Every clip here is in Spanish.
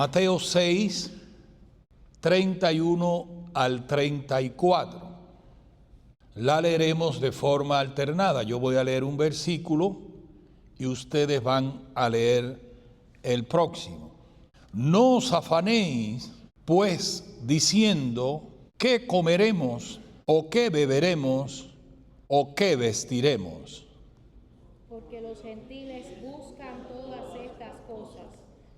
Mateo 6, 31 al 34. La leeremos de forma alternada. Yo voy a leer un versículo y ustedes van a leer el próximo. No os afanéis, pues, diciendo, ¿qué comeremos, o qué beberemos, o qué vestiremos? Porque los gentiles buscan todas estas cosas,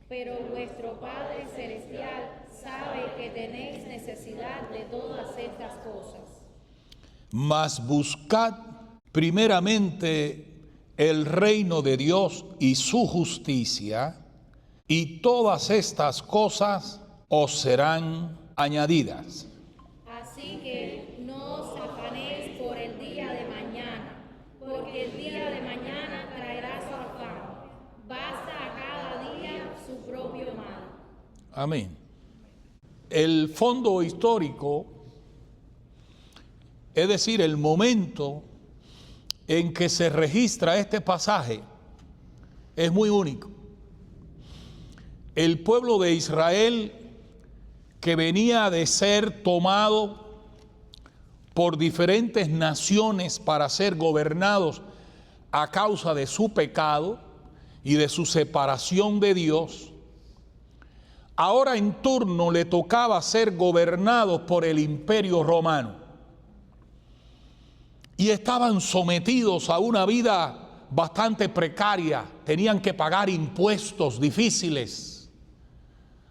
pero vuestro Padre Celestial sabe que tenéis necesidad de todas estas cosas. Mas buscad primeramente el reino de Dios y su justicia, y todas estas cosas os serán añadidas. Así que no os afanéis por el día de mañana, porque el día de mañana traerá su afán. Basta a cada día su propio mal. Amén. El fondo histórico, es decir, el momento en que se registra este pasaje, es muy único. El pueblo de Israel, que venía de ser tomado por diferentes naciones para ser gobernados a causa de su pecado y de su separación de Dios, ahora en turno le tocaba ser gobernados por el Imperio Romano. Y estaban sometidos a una vida bastante precaria, tenían que pagar impuestos difíciles.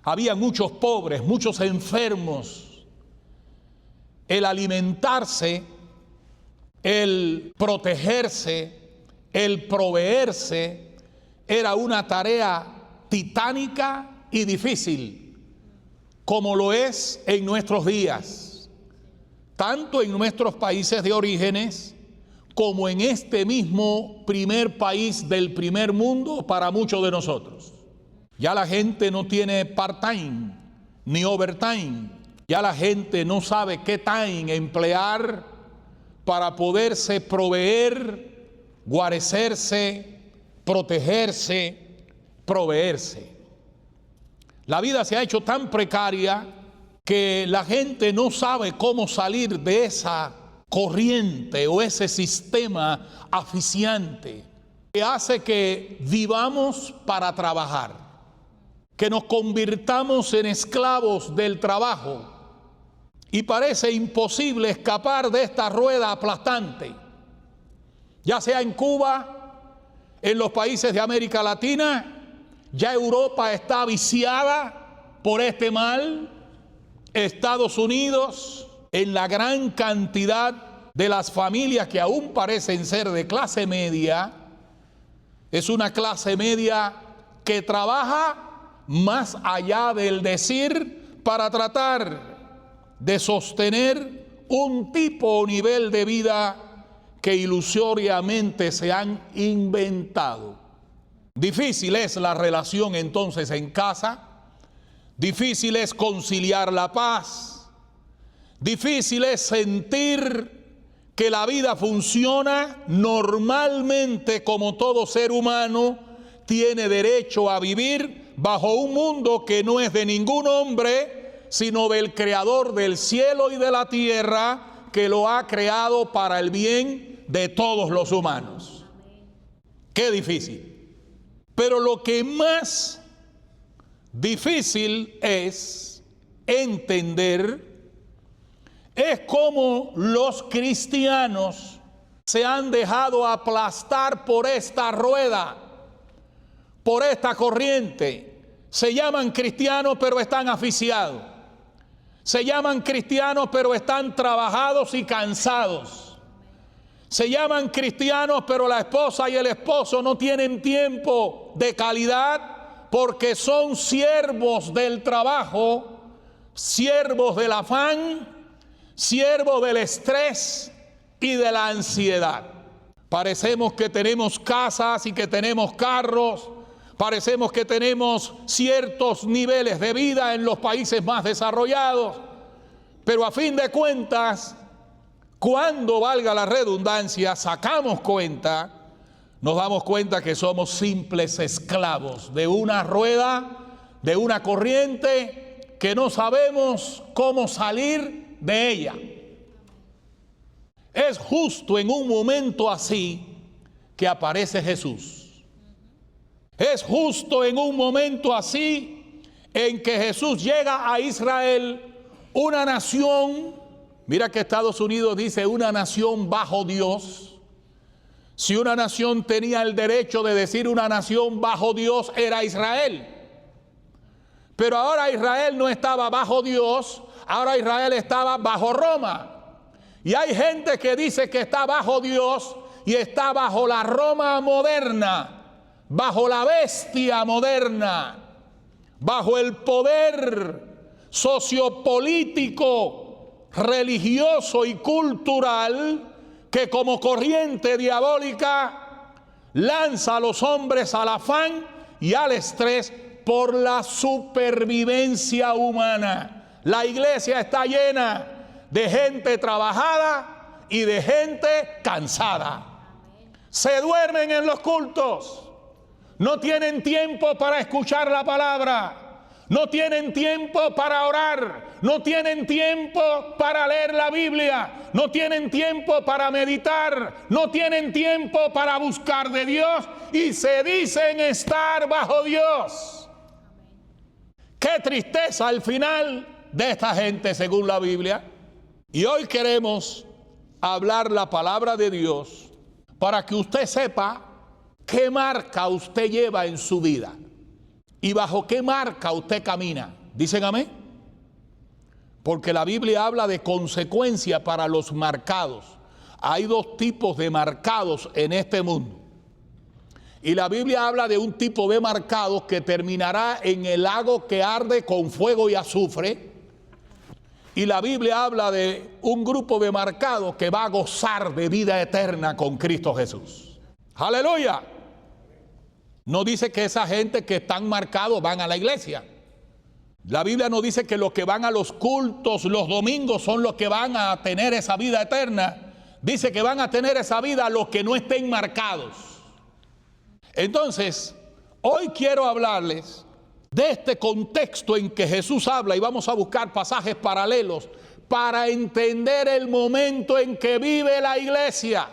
Había muchos pobres, muchos enfermos. El alimentarse, el protegerse, el proveerse, era una tarea titánica y difícil, como lo es en nuestros días, tanto en nuestros países de orígenes, como en este mismo primer país del primer mundo para muchos de nosotros. Ya la gente no tiene part-time ni overtime. Ya la gente no sabe qué time emplear para poderse proveer, guarecerse, protegerse, proveerse. La vida se ha hecho tan precaria que la gente no sabe cómo salir de esa corriente o ese sistema asfixiante que hace que vivamos para trabajar, que nos convirtamos en esclavos del trabajo, y parece imposible escapar de esta rueda aplastante, ya sea en Cuba, en los países de América Latina. Ya Europa está viciada por este mal. Estados Unidos, en la gran cantidad de las familias que aún parecen ser de clase media, es una clase media que trabaja más allá del decir para tratar de sostener un tipo o nivel de vida que ilusoriamente se han inventado. Difícil es la relación entonces en casa, difícil es conciliar la paz, difícil es sentir que la vida funciona normalmente como todo ser humano tiene derecho a vivir bajo un mundo que no es de ningún hombre, sino del Creador del cielo y de la tierra, que lo ha creado para el bien de todos los humanos. Qué difícil. Pero lo que más difícil es entender es cómo los cristianos se han dejado aplastar por esta rueda, por esta corriente. Se llaman cristianos pero están asfixiados. Se llaman cristianos pero están trabajados y cansados. Se llaman cristianos pero la esposa y el esposo no tienen tiempo de calidad porque son siervos del trabajo, siervos del afán, siervos del estrés y de la ansiedad. Parecemos que tenemos casas y que tenemos carros. Parecemos que tenemos ciertos niveles de vida en los países más desarrollados, pero a fin de cuentas, cuando valga la redundancia, sacamos cuenta, nos damos cuenta que somos simples esclavos de una rueda de una corriente que no sabemos cómo salir de ella. Es justo en un momento así que aparece Jesús. Es justo en un momento así en que Jesús llega a Israel, una nación. Mira que Estados Unidos dice una nación bajo Dios. Si una nación tenía el derecho de decir una nación bajo Dios, era Israel. Pero ahora Israel no estaba bajo Dios, ahora Israel estaba bajo Roma. Y hay gente que dice que está bajo Dios y está bajo la Roma moderna, bajo la bestia moderna, bajo el poder sociopolítico, religioso y cultural que como corriente diabólica lanza a los hombres al afán y al estrés por la supervivencia humana. La iglesia está llena de gente trabajada y de gente cansada. Se duermen en los cultos, no tienen tiempo para escuchar la palabra, no tienen tiempo para orar, no tienen tiempo para leer la Biblia, no tienen tiempo para meditar, no tienen tiempo para buscar de Dios y se dicen estar bajo Dios. Qué tristeza al final de esta gente según la Biblia. Y hoy queremos hablar la palabra de Dios para que usted sepa qué marca usted lleva en su vida y bajo qué marca usted camina. ¿Dicen amén? Porque la Biblia habla de consecuencia para los marcados. Hay dos tipos de marcados en este mundo. Y la Biblia habla de un tipo de marcados que terminará en el lago que arde con fuego y azufre. Y la Biblia habla de un grupo de marcados que va a gozar de vida eterna con Cristo Jesús. ¡Aleluya! No dice que esa gente que están marcados van a la iglesia. La Biblia no dice que los que van a los cultos los domingos son los que van a tener esa vida eterna. Dice que van a tener esa vida los que no estén marcados. Entonces, hoy quiero hablarles de este contexto en que Jesús habla y vamos a buscar pasajes paralelos para entender el momento en que vive la iglesia.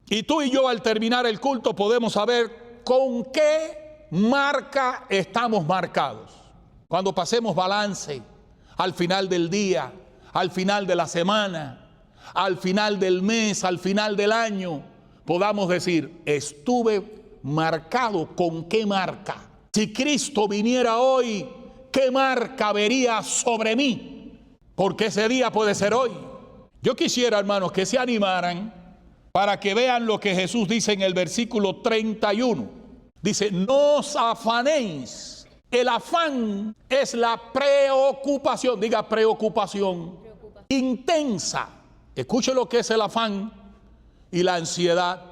Y tú y yo al terminar el culto podemos saber con qué marca estamos marcados. Cuando pasemos balance al final del día, al final de la semana, al final del mes, al final del año, podamos decir, estuve marcado. ¿Con qué marca? Si Cristo viniera hoy, ¿qué marca vería sobre mí? Porque ese día puede ser hoy. Yo quisiera, hermanos, que se animaran para que vean lo que Jesús dice en el versículo 31. Dice, no os afanéis. El afán es la preocupación, diga preocupación intensa. Escuche lo que es el afán y la ansiedad.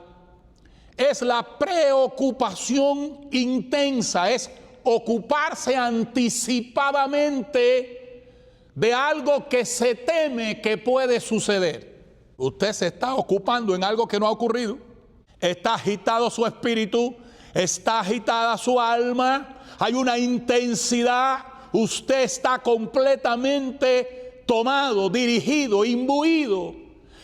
Es la preocupación intensa, es ocuparse anticipadamente de algo que se teme que puede suceder. Usted se está ocupando en algo que no ha ocurrido. Está agitado su espíritu, está agitada su alma, hay una intensidad. Usted está completamente tomado, dirigido, imbuido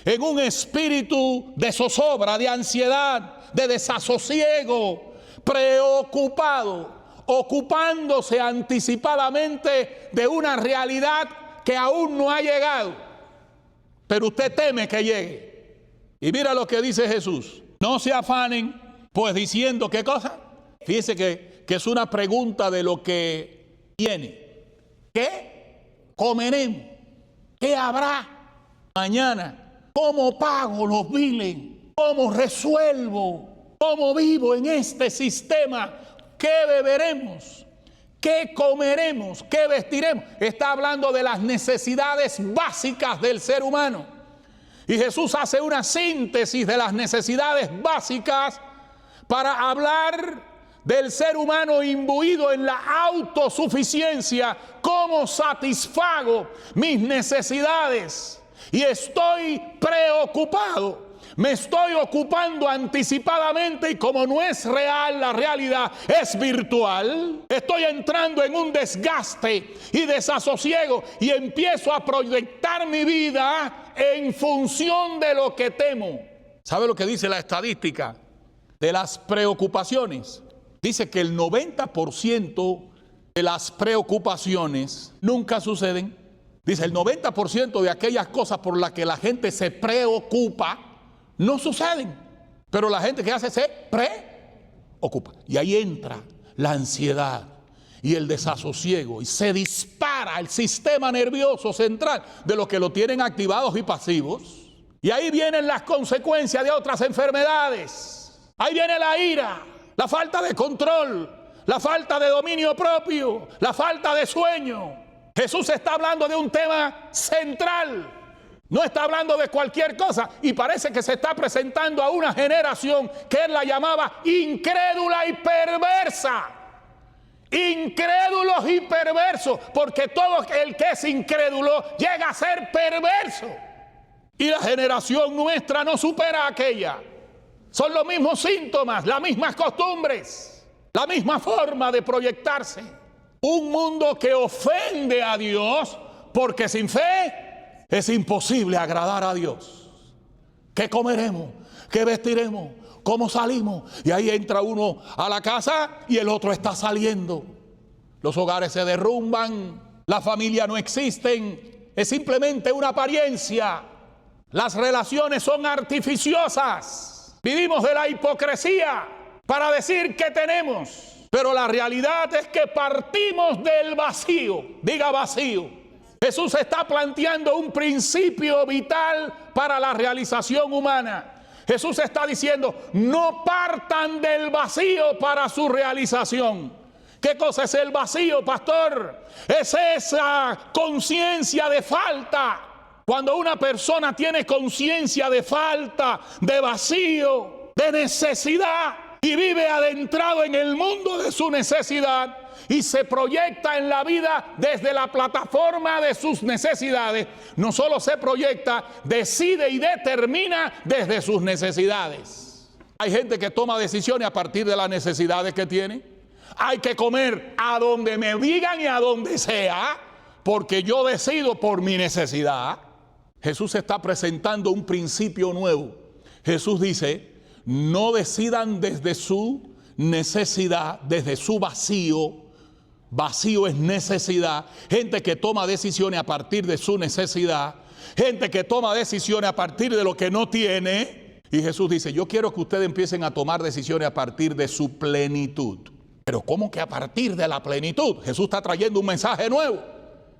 en un espíritu de zozobra, de ansiedad, de desasosiego, preocupado, ocupándose anticipadamente de una realidad que aún no ha llegado, pero usted teme que llegue. Y mira lo que dice Jesús: no se afanen, pues diciendo, ¿qué cosa? Fíjese que es una pregunta de lo que viene. ¿Qué comeremos? ¿Qué habrá mañana? ¿Cómo pago los biles? ¿Cómo resuelvo? ¿Cómo vivo en este sistema? ¿Qué beberemos? ¿Qué comeremos? ¿Qué vestiremos? Está hablando de las necesidades básicas del ser humano. Y Jesús hace una síntesis de las necesidades básicas para hablar del ser humano imbuido en la autosuficiencia. ¿Cómo satisfago mis necesidades? Y estoy preocupado Me estoy ocupando anticipadamente y como no es real la realidad, es virtual. Estoy entrando en un desgaste y desasosiego y empiezo a proyectar mi vida en función de lo que temo. ¿Sabe lo que dice la estadística de las preocupaciones? Dice que el 90% de las preocupaciones nunca suceden. Dice el 90% de aquellas cosas por las que la gente se preocupa no suceden, pero la gente que hace se preocupa. Y ahí entra la ansiedad y el desasosiego y se dispara el sistema nervioso central de los que lo tienen activados y pasivos. Y ahí vienen las consecuencias de otras enfermedades. Ahí viene la ira, la falta de control, la falta de dominio propio, la falta de sueño. Jesús está hablando de un tema central. No está hablando de cualquier cosa y parece que se está presentando a una generación que él la llamaba incrédula y perversa. Incrédulos y perversos, porque todo el que es incrédulo llega a ser perverso. Y la generación nuestra no supera aquella. Son los mismos síntomas, las mismas costumbres, la misma forma de proyectarse. Un mundo que ofende a Dios porque sin fe es imposible agradar a Dios. ¿Qué comeremos? ¿Qué vestiremos? ¿Cómo salimos? Y ahí entra uno a la casa y el otro está saliendo. Los hogares se derrumban, las familias no existen, es simplemente una apariencia. Las relaciones son artificiosas. Vivimos de la hipocresía para decir que tenemos, pero la realidad es que partimos del vacío. Diga vacío. Jesús está planteando un principio vital para la realización humana. Jesús está diciendo, no partan del vacío para su realización. ¿Qué cosa es el vacío, pastor? Es esa conciencia de falta. Cuando una persona tiene conciencia de falta, de vacío, de necesidad, y vive adentrado en el mundo de su necesidad, y se proyecta en la vida desde la plataforma de sus necesidades, no solo se proyecta, decide y determina desde sus necesidades. Hay gente que toma decisiones a partir de las necesidades que tiene. Hay que comer a donde me digan y a donde sea, porque yo decido por mi necesidad. Jesús está presentando un principio nuevo. Jesús dice, no decidan desde su necesidad, desde su vacío. Vacío es necesidad. Gente que toma decisiones a partir de su necesidad. Gente que toma decisiones a partir de lo que no tiene. Y Jesús dice, yo quiero que ustedes empiecen a tomar decisiones a partir de su plenitud. Pero ¿cómo que a partir de la plenitud? Jesús está trayendo un mensaje nuevo.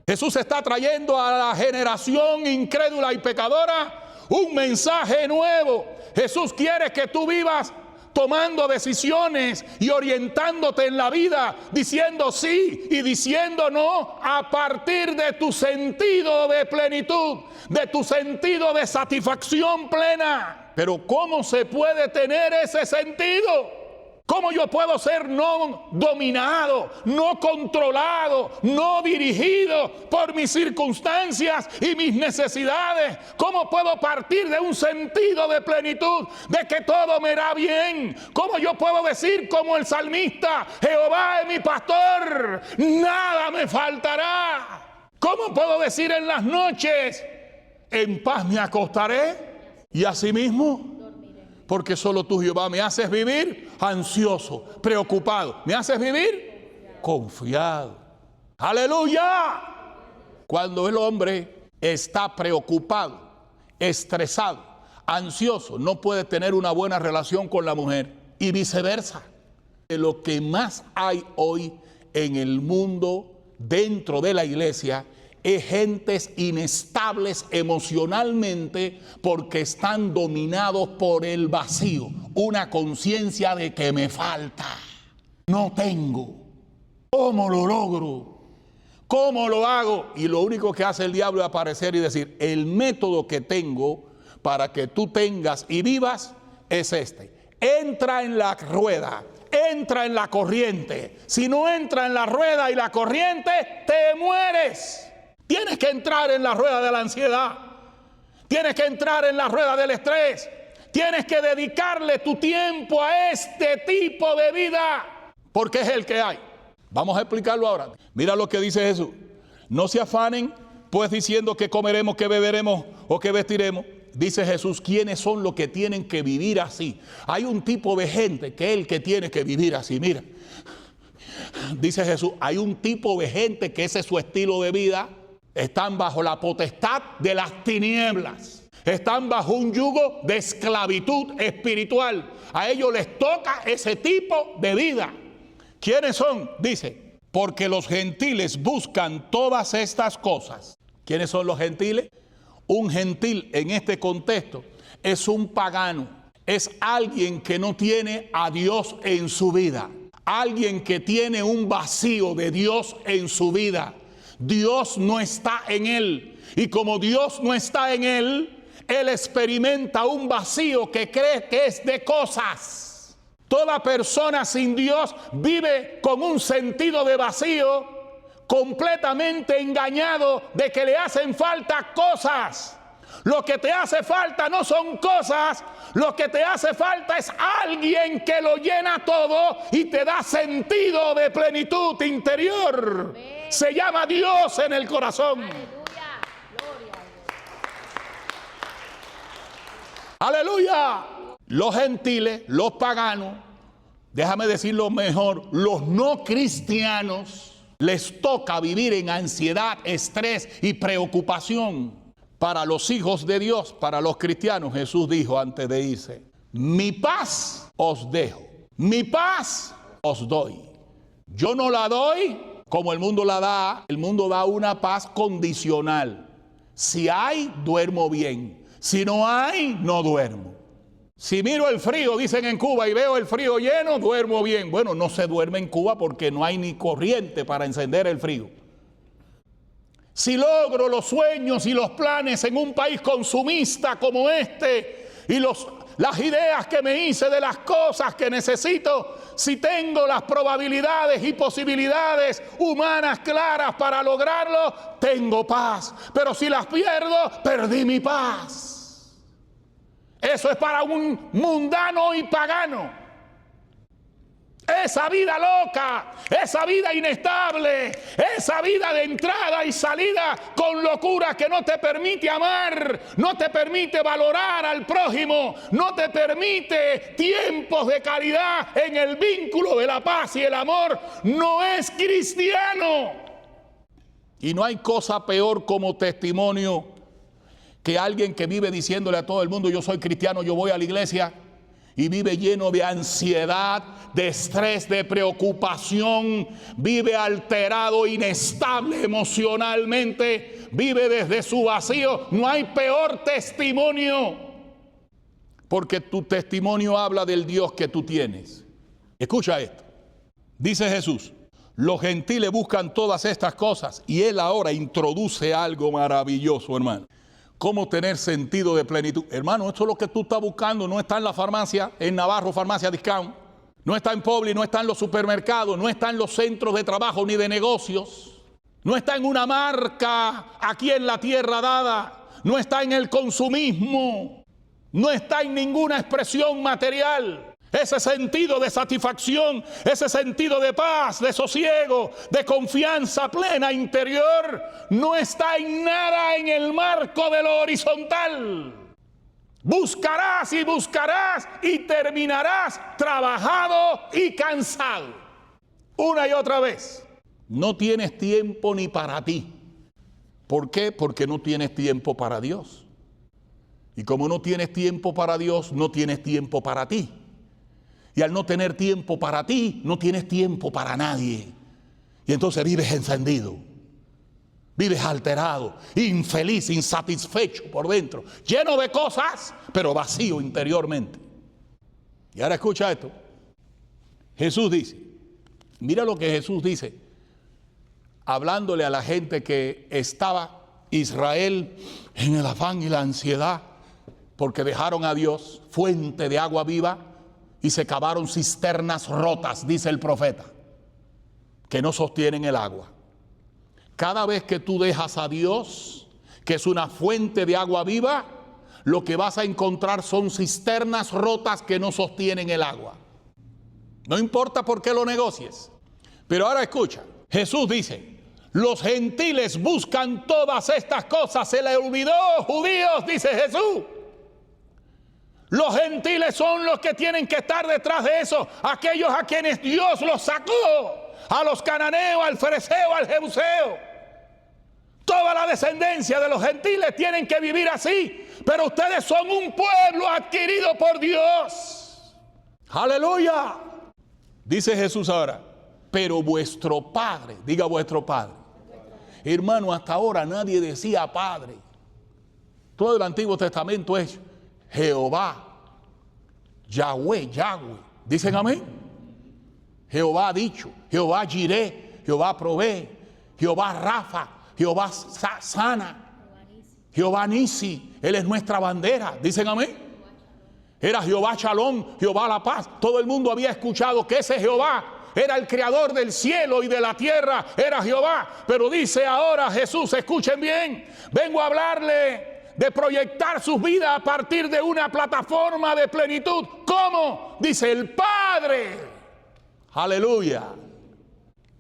Jesús está trayendo a la generación incrédula y pecadora un mensaje nuevo. Jesús quiere que tú vivas tomando decisiones y orientándote en la vida, diciendo sí y diciendo no a partir de tu sentido de plenitud, de tu sentido de satisfacción plena. Pero ¿cómo se puede tener ese sentido? ¿Cómo yo puedo ser no dominado, no controlado, no dirigido por mis circunstancias y mis necesidades? ¿Cómo puedo partir de un sentido de plenitud, de que todo me irá bien? ¿Cómo yo puedo decir como el salmista, Jehová es mi pastor, nada me faltará? ¿Cómo puedo decir en las noches, en paz me acostaré y asimismo? Porque solo tú, Jehová, me haces vivir ansioso, preocupado. ¿Me haces vivir? Confiado. ¡Aleluya! Cuando el hombre está preocupado, estresado, ansioso, no puede tener una buena relación con la mujer. Y viceversa. Lo que más hay hoy en el mundo, dentro de la iglesia, es gentes inestables emocionalmente porque están dominados por el vacío, una conciencia de que me falta, no tengo, ¿cómo lo logro? ¿Cómo lo hago? Y lo único que hace el diablo es aparecer y decir, el método que tengo para que tú tengas y vivas es este. Entra en la rueda, entra en la corriente. Si no entra en la rueda y la corriente, te mueres. Tienes que entrar en la rueda de la ansiedad. Tienes que entrar en la rueda del estrés. Tienes que dedicarle tu tiempo a este tipo de vida, porque es el que hay. Vamos a explicarlo ahora. Mira lo que dice Jesús. No se afanen, pues diciendo que comeremos, que beberemos o que vestiremos. Dice Jesús, ¿quiénes son los que tienen que vivir así? Hay un tipo de gente que es el que tiene que vivir así. Mira, dice Jesús, hay un tipo de gente que ese es su estilo de vida. Están bajo la potestad de las tinieblas. Están bajo un yugo de esclavitud espiritual. A ellos les toca ese tipo de vida. ¿Quiénes son? Dice, porque los gentiles buscan todas estas cosas. ¿Quiénes son los gentiles? Un gentil en este contexto es un pagano. Es alguien que no tiene a Dios en su vida. Alguien que tiene un vacío de Dios en su vida. Dios no está en él. Y como Dios no está en él, él experimenta un vacío que cree que es de cosas. Toda persona sin Dios vive con un sentido de vacío, completamente engañado de que le hacen falta cosas. Lo que te hace falta no son cosas, lo que te hace falta es alguien que lo llena todo y te da sentido de plenitud interior. Amén. Se llama Dios en el corazón. Aleluya. Los gentiles, los paganos, déjame decirlo mejor, los no cristianos, les toca vivir en ansiedad, estrés y preocupación. Para los hijos de Dios, para los cristianos, Jesús dijo antes de irse, mi paz os dejo, mi paz os doy. Yo no la doy como el mundo la da. El mundo da una paz condicional. Si hay, duermo bien. Si no hay, no duermo. Si miro el frío, dicen en Cuba, y veo el frío lleno, duermo bien. Bueno, no se duerme en Cuba porque no hay ni corriente para encender el frío. Si logro los sueños y los planes en un país consumista como este, y las ideas que me hice de las cosas que necesito, si tengo las probabilidades y posibilidades humanas claras para lograrlo, tengo paz. Pero si las pierdo, perdí mi paz. Eso es para un mundano y pagano. Esa vida loca, esa vida inestable, esa vida de entrada y salida con locura que no te permite amar, no te permite valorar al prójimo, no te permite tiempos de calidad en el vínculo de la paz y el amor, no es cristiano. Y no hay cosa peor como testimonio que alguien que vive diciéndole a todo el mundo, yo soy cristiano, yo voy a la iglesia, y vive lleno de ansiedad, de estrés, de preocupación, vive alterado, inestable emocionalmente, vive desde su vacío. No hay peor testimonio, porque tu testimonio habla del Dios que tú tienes. Escucha esto, dice Jesús, los gentiles buscan todas estas cosas, y Él ahora introduce algo maravilloso, hermano. ¿Cómo tener sentido de plenitud? Hermano, esto es lo que tú estás buscando. No está en la farmacia, en Navarro, farmacia discount. No está en Publi, no está en los supermercados, no está en los centros de trabajo ni de negocios. No está en una marca aquí en la tierra dada. No está en el consumismo. No está en ninguna expresión material. Ese sentido de satisfacción, ese sentido de paz, de sosiego, de confianza plena interior, no está en nada en el marco de lo horizontal. Buscarás y buscarás y terminarás trabajado y cansado. Una y otra vez. No tienes tiempo ni para ti. ¿Por qué? Porque no tienes tiempo para Dios. Y como no tienes tiempo para Dios, no tienes tiempo para ti. Y al no tener tiempo para ti, no tienes tiempo para nadie. Y entonces vives encendido, vives alterado, infeliz, insatisfecho por dentro, lleno de cosas, pero vacío interiormente. Y ahora escucha esto. Jesús dice, mira lo que Jesús dice, hablándole a la gente que estaba Israel en el afán y la ansiedad, porque dejaron a Dios, fuente de agua viva, y se cavaron cisternas rotas, dice el profeta, que no sostienen el agua. Cada vez que tú dejas a Dios, que es una fuente de agua viva, lo que vas a encontrar son cisternas rotas que no sostienen el agua. No importa por qué lo negocies. Pero ahora escucha, Jesús dice, los gentiles buscan todas estas cosas. Se les olvidó, judíos, dice Jesús. Los gentiles son los que tienen que estar detrás de eso. Aquellos a quienes Dios los sacó. A los cananeos, al fereceo, al jebuseo. Toda la descendencia de los gentiles tienen que vivir así. Pero ustedes son un pueblo adquirido por Dios. ¡Aleluya! Dice Jesús ahora, pero vuestro Padre, diga vuestro Padre. Hermano, hasta ahora nadie decía Padre. Todo el Antiguo Testamento es Jehová, Yahweh, Yahweh. ¿Dicen amén? Jehová ha dicho, Jehová Jireh, Jehová provee, Jehová Rafa, Jehová sana, Jehová Nisi, Él es nuestra bandera. ¿Dicen amén? Era Jehová Shalom, Jehová la paz. Todo el mundo había escuchado que ese Jehová era el creador del cielo y de la tierra, era Jehová. Pero dice ahora Jesús, escuchen bien, vengo a hablarle de proyectar sus vidas a partir de una plataforma de plenitud. ¿Cómo? Dice el Padre. Aleluya.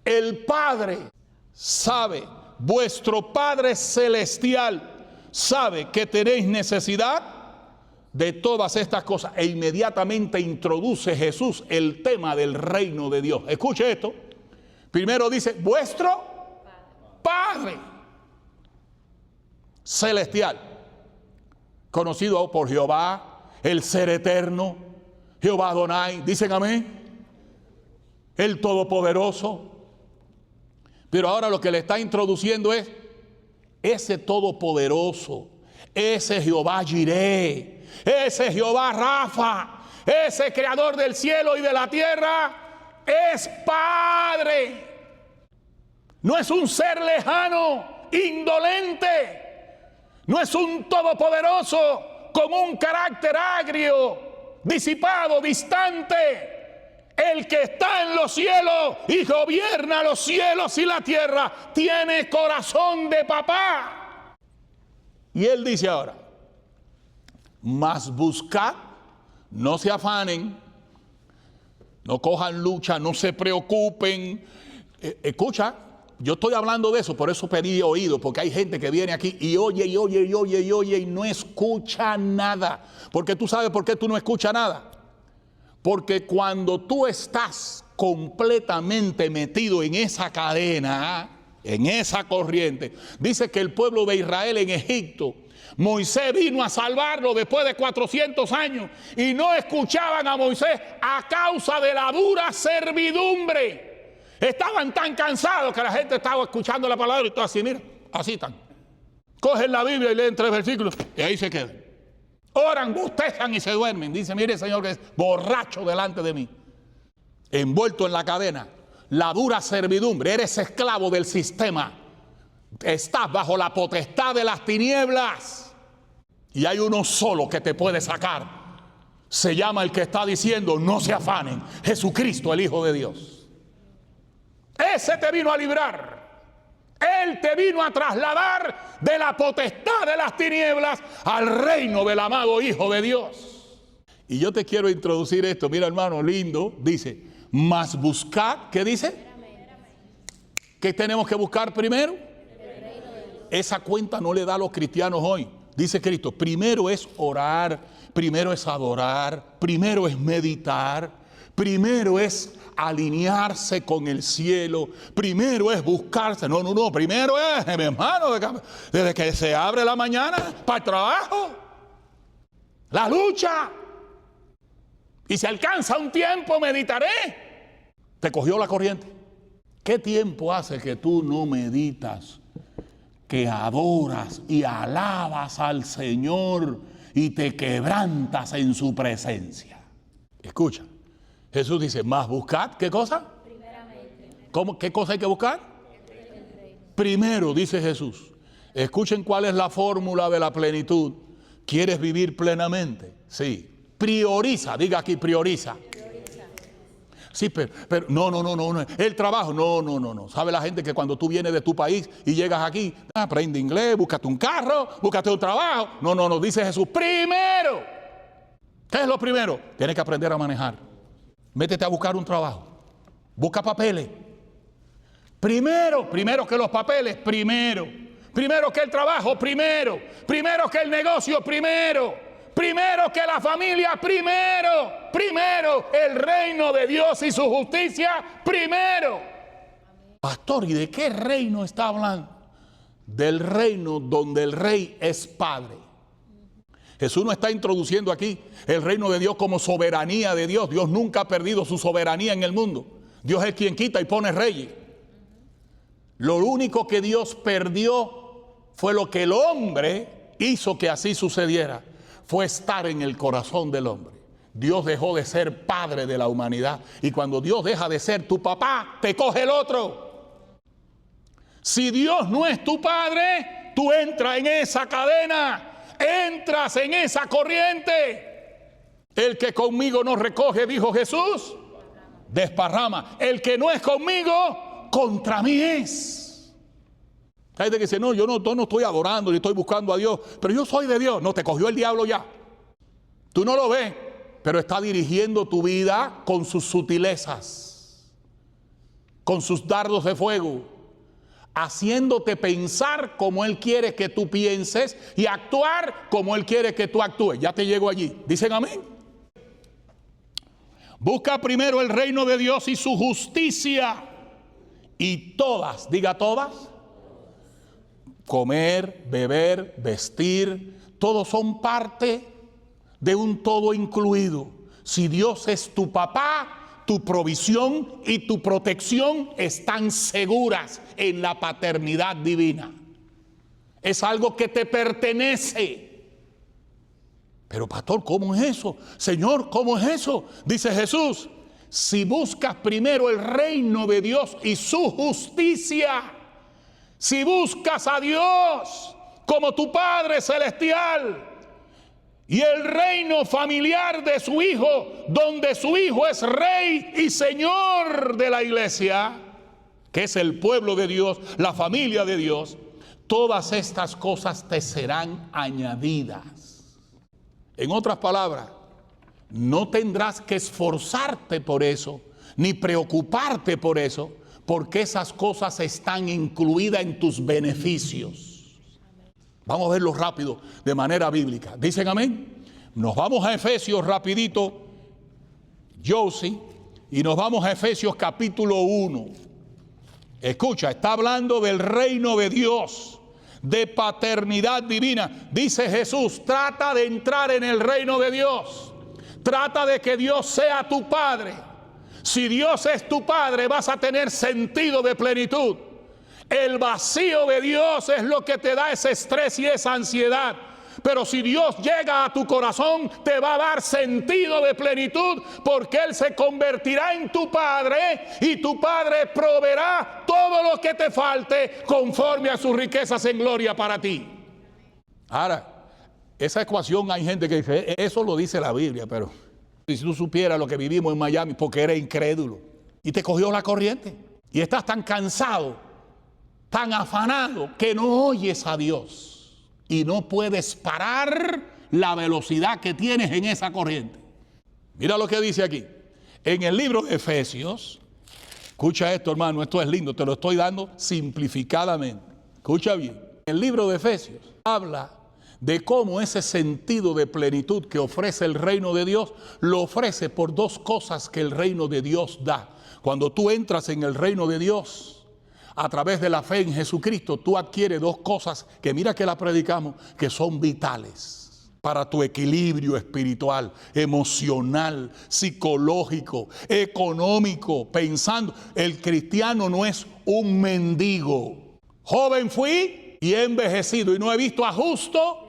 El Padre sabe, vuestro Padre celestial sabe que tenéis necesidad de todas estas cosas. E inmediatamente introduce Jesús el tema del reino de Dios. Escuche esto. Primero dice, vuestro Padre celestial, conocido por Jehová, el ser eterno, Jehová Adonai. ¿Dicen amén? El Todopoderoso. Pero ahora lo que le está introduciendo es ese Todopoderoso, ese Jehová Jireh, ese Jehová Rafa, ese creador del cielo y de la tierra, es Padre. No es un ser lejano, indolente. No es un todopoderoso con un carácter agrio, disipado, distante. El que está en los cielos y gobierna los cielos y la tierra tiene corazón de papá. Y él dice ahora, mas buscad, no se afanen, no cojan lucha, no se preocupen. Escucha, yo estoy hablando de eso, por eso pedí oído, porque hay gente que viene aquí y oye y oye y oye y oye y no escucha nada. Porque tú sabes por qué tú no escuchas nada. Porque cuando tú estás completamente metido en esa cadena, en esa corriente, dice que el pueblo de Israel en Egipto, Moisés vino a salvarlo después de 400 años y no escuchaban a Moisés a causa de la dura servidumbre. Estaban tan cansados que la gente estaba escuchando la palabra y todo así, mira, así están. Cogen la Biblia y leen 3 versículos y ahí se quedan. Oran, bostezan y se duermen. Dice, mire Señor que es borracho delante de mí. Envuelto en la cadena. La dura servidumbre. Eres esclavo del sistema. Estás bajo la potestad de las tinieblas. Y hay uno solo que te puede sacar. Se llama el que está diciendo, no se afanen. Jesucristo, el Hijo de Dios. Ese te vino a librar. Él te vino a trasladar de la potestad de las tinieblas al reino del amado Hijo de Dios. Y yo te quiero introducir esto. Mira, hermano, lindo. Dice, mas buscad, ¿qué dice? ¿Qué tenemos que buscar primero? Esa cuenta no le da a los cristianos hoy. Dice Cristo, primero es orar, primero es adorar, primero es meditar, primero es alinearse con el cielo, primero es buscarse. No, primero es, mi hermano, desde que se abre la mañana para el trabajo, la lucha. Y si alcanza un tiempo, meditaré. Te cogió la corriente. ¿Qué tiempo hace que tú no meditas, que adoras y alabas al Señor y te quebrantas en su presencia? Escucha. Jesús dice, más buscad, ¿qué cosa? Primeramente. ¿Cómo? ¿Qué cosa hay que buscar? Primero, dice Jesús. Escuchen cuál es la fórmula de la plenitud. ¿Quieres vivir plenamente? Sí. Prioriza, diga aquí, prioriza. Sí, pero no. El trabajo, no. ¿Sabe la gente que cuando tú vienes de tu país y llegas aquí, aprende inglés, búscate un carro, búscate un trabajo? No, dice Jesús, primero. ¿Qué es lo primero? Tienes que aprender a manejar. Métete a buscar un trabajo. Busca papeles. Primero que los papeles, primero que el trabajo, primero que el negocio, primero que la familia, primero el reino de Dios y su justicia, primero. Pastor, ¿y de qué reino está hablando? Del reino donde el rey es padre. Jesús no está introduciendo aquí el reino de Dios como soberanía de Dios. Dios nunca ha perdido su soberanía en el mundo. Dios es quien quita y pone reyes. Lo único que Dios perdió fue lo que el hombre hizo que así sucediera. Fue estar en el corazón del hombre. Dios dejó de ser padre de la humanidad. Y cuando Dios deja de ser tu papá, te coge el otro. Si Dios no es tu padre, tú entras en esa cadena. Entras en esa corriente. El que conmigo no recoge, dijo Jesús, desparrama. El que no es conmigo, contra mí es. Hay gente que dice, no, yo no estoy adorando ni estoy buscando a Dios, pero yo soy de Dios. No, te cogió el diablo ya. Tú no lo ves, pero está dirigiendo tu vida con sus sutilezas, con sus dardos de fuego, haciéndote pensar como Él quiere que tú pienses y actuar como Él quiere que tú actúes. Ya te llego allí. ¿Dicen amén? Busca primero el reino de Dios y su justicia, y todas, diga todas, comer, beber, vestir, todos son parte de un todo incluido. Si Dios es tu papá, tu provisión y tu protección están seguras en la paternidad divina. Es algo que te pertenece. Pero pastor, ¿cómo es eso? Señor, ¿cómo es eso? Dice Jesús, si buscas primero el reino de Dios y su justicia, si buscas a Dios como tu Padre Celestial, y el reino familiar de su Hijo, donde su Hijo es Rey y Señor de la iglesia, que es el pueblo de Dios, la familia de Dios, todas estas cosas te serán añadidas. En otras palabras, no tendrás que esforzarte por eso, ni preocuparte por eso, porque esas cosas están incluidas en tus beneficios. Vamos a verlo rápido, de manera bíblica. ¿Dicen amén? Nos vamos a Efesios rapidito, Josie, y nos vamos a Efesios capítulo 1. Escucha, está hablando del reino de Dios, de paternidad divina. Dice Jesús, trata de entrar en el reino de Dios. Trata de que Dios sea tu Padre. Si Dios es tu Padre, vas a tener sentido de plenitud. El vacío de Dios es lo que te da ese estrés y esa ansiedad. Pero si Dios llega a tu corazón, te va a dar sentido de plenitud, porque Él se convertirá en tu Padre y tu Padre proveerá todo lo que te falte conforme a sus riquezas en gloria para ti. Ahora, esa ecuación hay gente que dice, eso lo dice la Biblia, pero si tú supieras lo que vivimos en Miami, porque eres incrédulo y te cogió la corriente y estás tan cansado, tan afanado, que no oyes a Dios y no puedes parar la velocidad que tienes en esa corriente. Mira lo que dice aquí en el libro de Efesios. Escucha esto, hermano, esto es lindo, te lo estoy dando simplificadamente. Escucha bien, el libro de Efesios habla de cómo ese sentido de plenitud que ofrece el reino de Dios, lo ofrece por dos cosas que el reino de Dios da. Cuando tú entras en el reino de Dios, a través de la fe en Jesucristo, tú adquieres dos cosas que mira que la predicamos, que son vitales para tu equilibrio espiritual, emocional, psicológico, económico, pensando. El cristiano no es un mendigo. Joven fui y he envejecido y no he visto a justo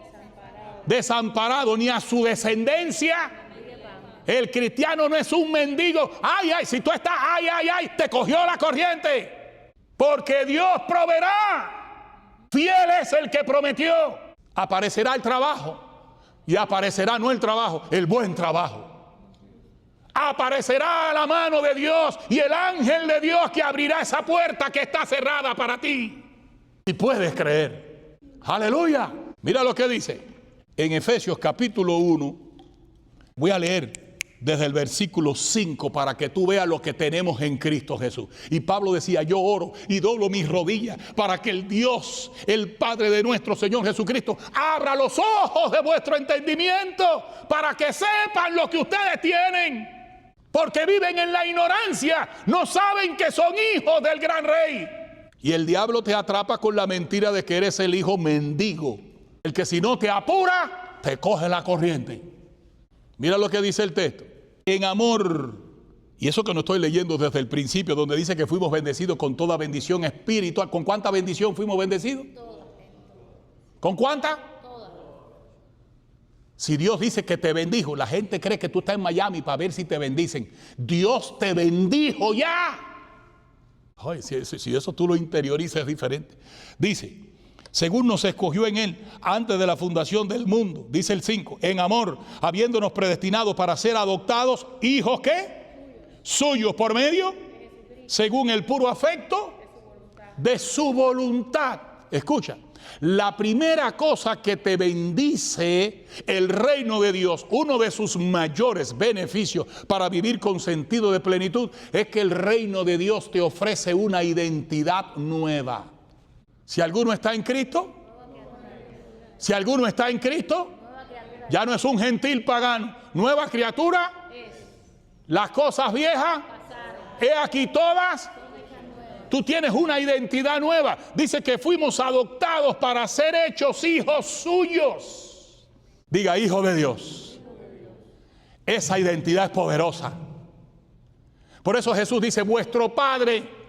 desamparado ni a su descendencia. El cristiano no es un mendigo. Ay, si tú estás, te cogió la corriente. Porque Dios proveerá. Fiel es el que prometió. Aparecerá el trabajo. Y aparecerá no el trabajo, el buen trabajo. aparecerá la mano de Dios y el ángel de Dios que abrirá esa puerta que está cerrada para ti. Y puedes creer. Aleluya. Mira lo que dice en Efesios capítulo 1. Voy a leer desde el versículo 5 para que tú veas lo que tenemos en Cristo Jesús. Y Pablo decía: yo oro y doblo mis rodillas para que el Dios, el Padre de nuestro Señor Jesucristo, abra los ojos de vuestro entendimiento para que sepan lo que ustedes tienen. Porque viven en la ignorancia, no saben que son hijos del gran rey. Y el diablo te atrapa con la mentira de que eres el hijo mendigo, el que si no te apura, te coge la corriente. Mira lo que dice el texto. En amor, y eso que no estoy leyendo desde el principio, donde dice que fuimos bendecidos con toda bendición espiritual. ¿Con cuánta bendición fuimos bendecidos? Toda. ¿Con cuánta? Toda. Si Dios dice que te bendijo, la gente cree que tú estás en Miami para ver si te bendicen. Dios te bendijo ya. Ay, si eso tú lo interiorizas es diferente. Dice: según nos escogió en Él antes de la fundación del mundo, dice el 5, en amor, habiéndonos predestinado para ser adoptados, hijos ¿qué? Suyos por medio, según el puro afecto de su voluntad. Escucha, la primera cosa que te bendice el reino de Dios, uno de sus mayores beneficios para vivir con sentido de plenitud, es que el reino de Dios te ofrece una identidad nueva. Si alguno está en Cristo, ya no es un gentil pagano, nueva criatura, las cosas viejas, he aquí todas. Tú tienes una identidad nueva. Dice que fuimos adoptados para ser hechos hijos suyos. Diga: hijo de Dios. Esa identidad es poderosa. Por eso Jesús dice: vuestro Padre.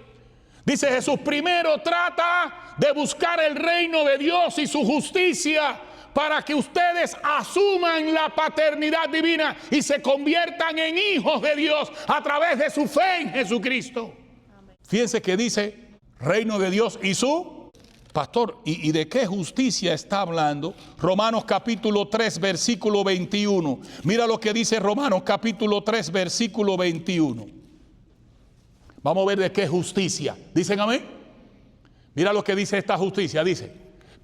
Dice Jesús: primero trata de buscar el reino de Dios y su justicia para que ustedes asuman la paternidad divina y se conviertan en hijos de Dios a través de su fe en Jesucristo. Amén. Fíjense que dice reino de Dios y su pastor. ¿Y de qué justicia está hablando? Romanos capítulo 3 versículo 21. Mira lo que dice Romanos capítulo 3 versículo 21. Vamos a ver de qué justicia. ¿Dicen amén? Mira lo que dice esta justicia. Dice: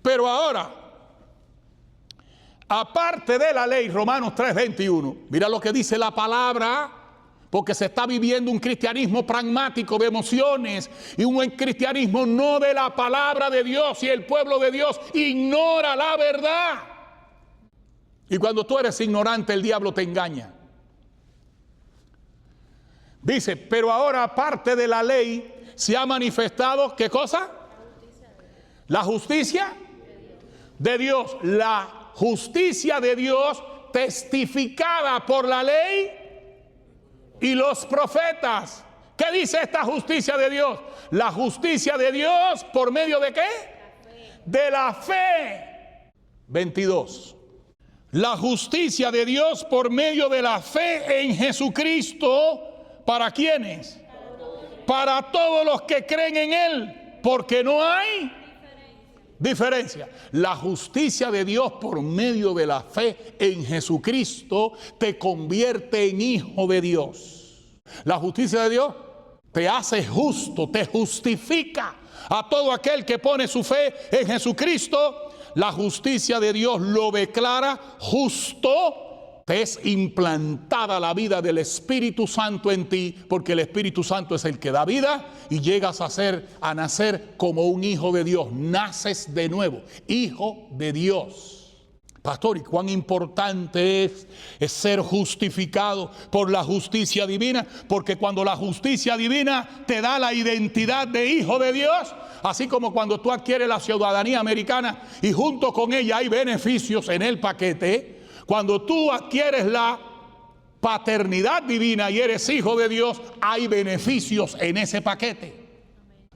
pero ahora, aparte de la ley, Romanos 3:21, mira lo que dice la palabra, porque se está viviendo un cristianismo pragmático de emociones y un cristianismo no de la palabra de Dios, y el pueblo de Dios ignora la verdad. Y cuando tú eres ignorante, el diablo te engaña. Dice: pero ahora, aparte de la ley, se ha manifestado, ¿qué cosa? La justicia de Dios. La justicia de Dios testificada por la ley y los profetas. ¿Qué dice esta justicia de Dios? La justicia de Dios por medio de ¿qué? De la fe. 22. La justicia de Dios por medio de la fe en Jesucristo. ¿Para quiénes? Para todos los que creen en Él, porque no hay diferencia. La justicia de Dios por medio de la fe en Jesucristo te convierte en hijo de Dios. La justicia de Dios te hace justo, te justifica a todo aquel que pone su fe en Jesucristo. La justicia de Dios lo declara justo. Te es implantada la vida del Espíritu Santo en ti, porque el Espíritu Santo es el que da vida, y llegas a nacer como un hijo de Dios. Naces de nuevo, hijo de Dios. Pastor, ¿y cuán importante es ser justificado por la justicia divina? Porque cuando la justicia divina te da la identidad de hijo de Dios, así como cuando tú adquieres la ciudadanía americana y junto con ella hay beneficios en el paquete, cuando tú adquieres la paternidad divina y eres hijo de Dios, hay beneficios en ese paquete.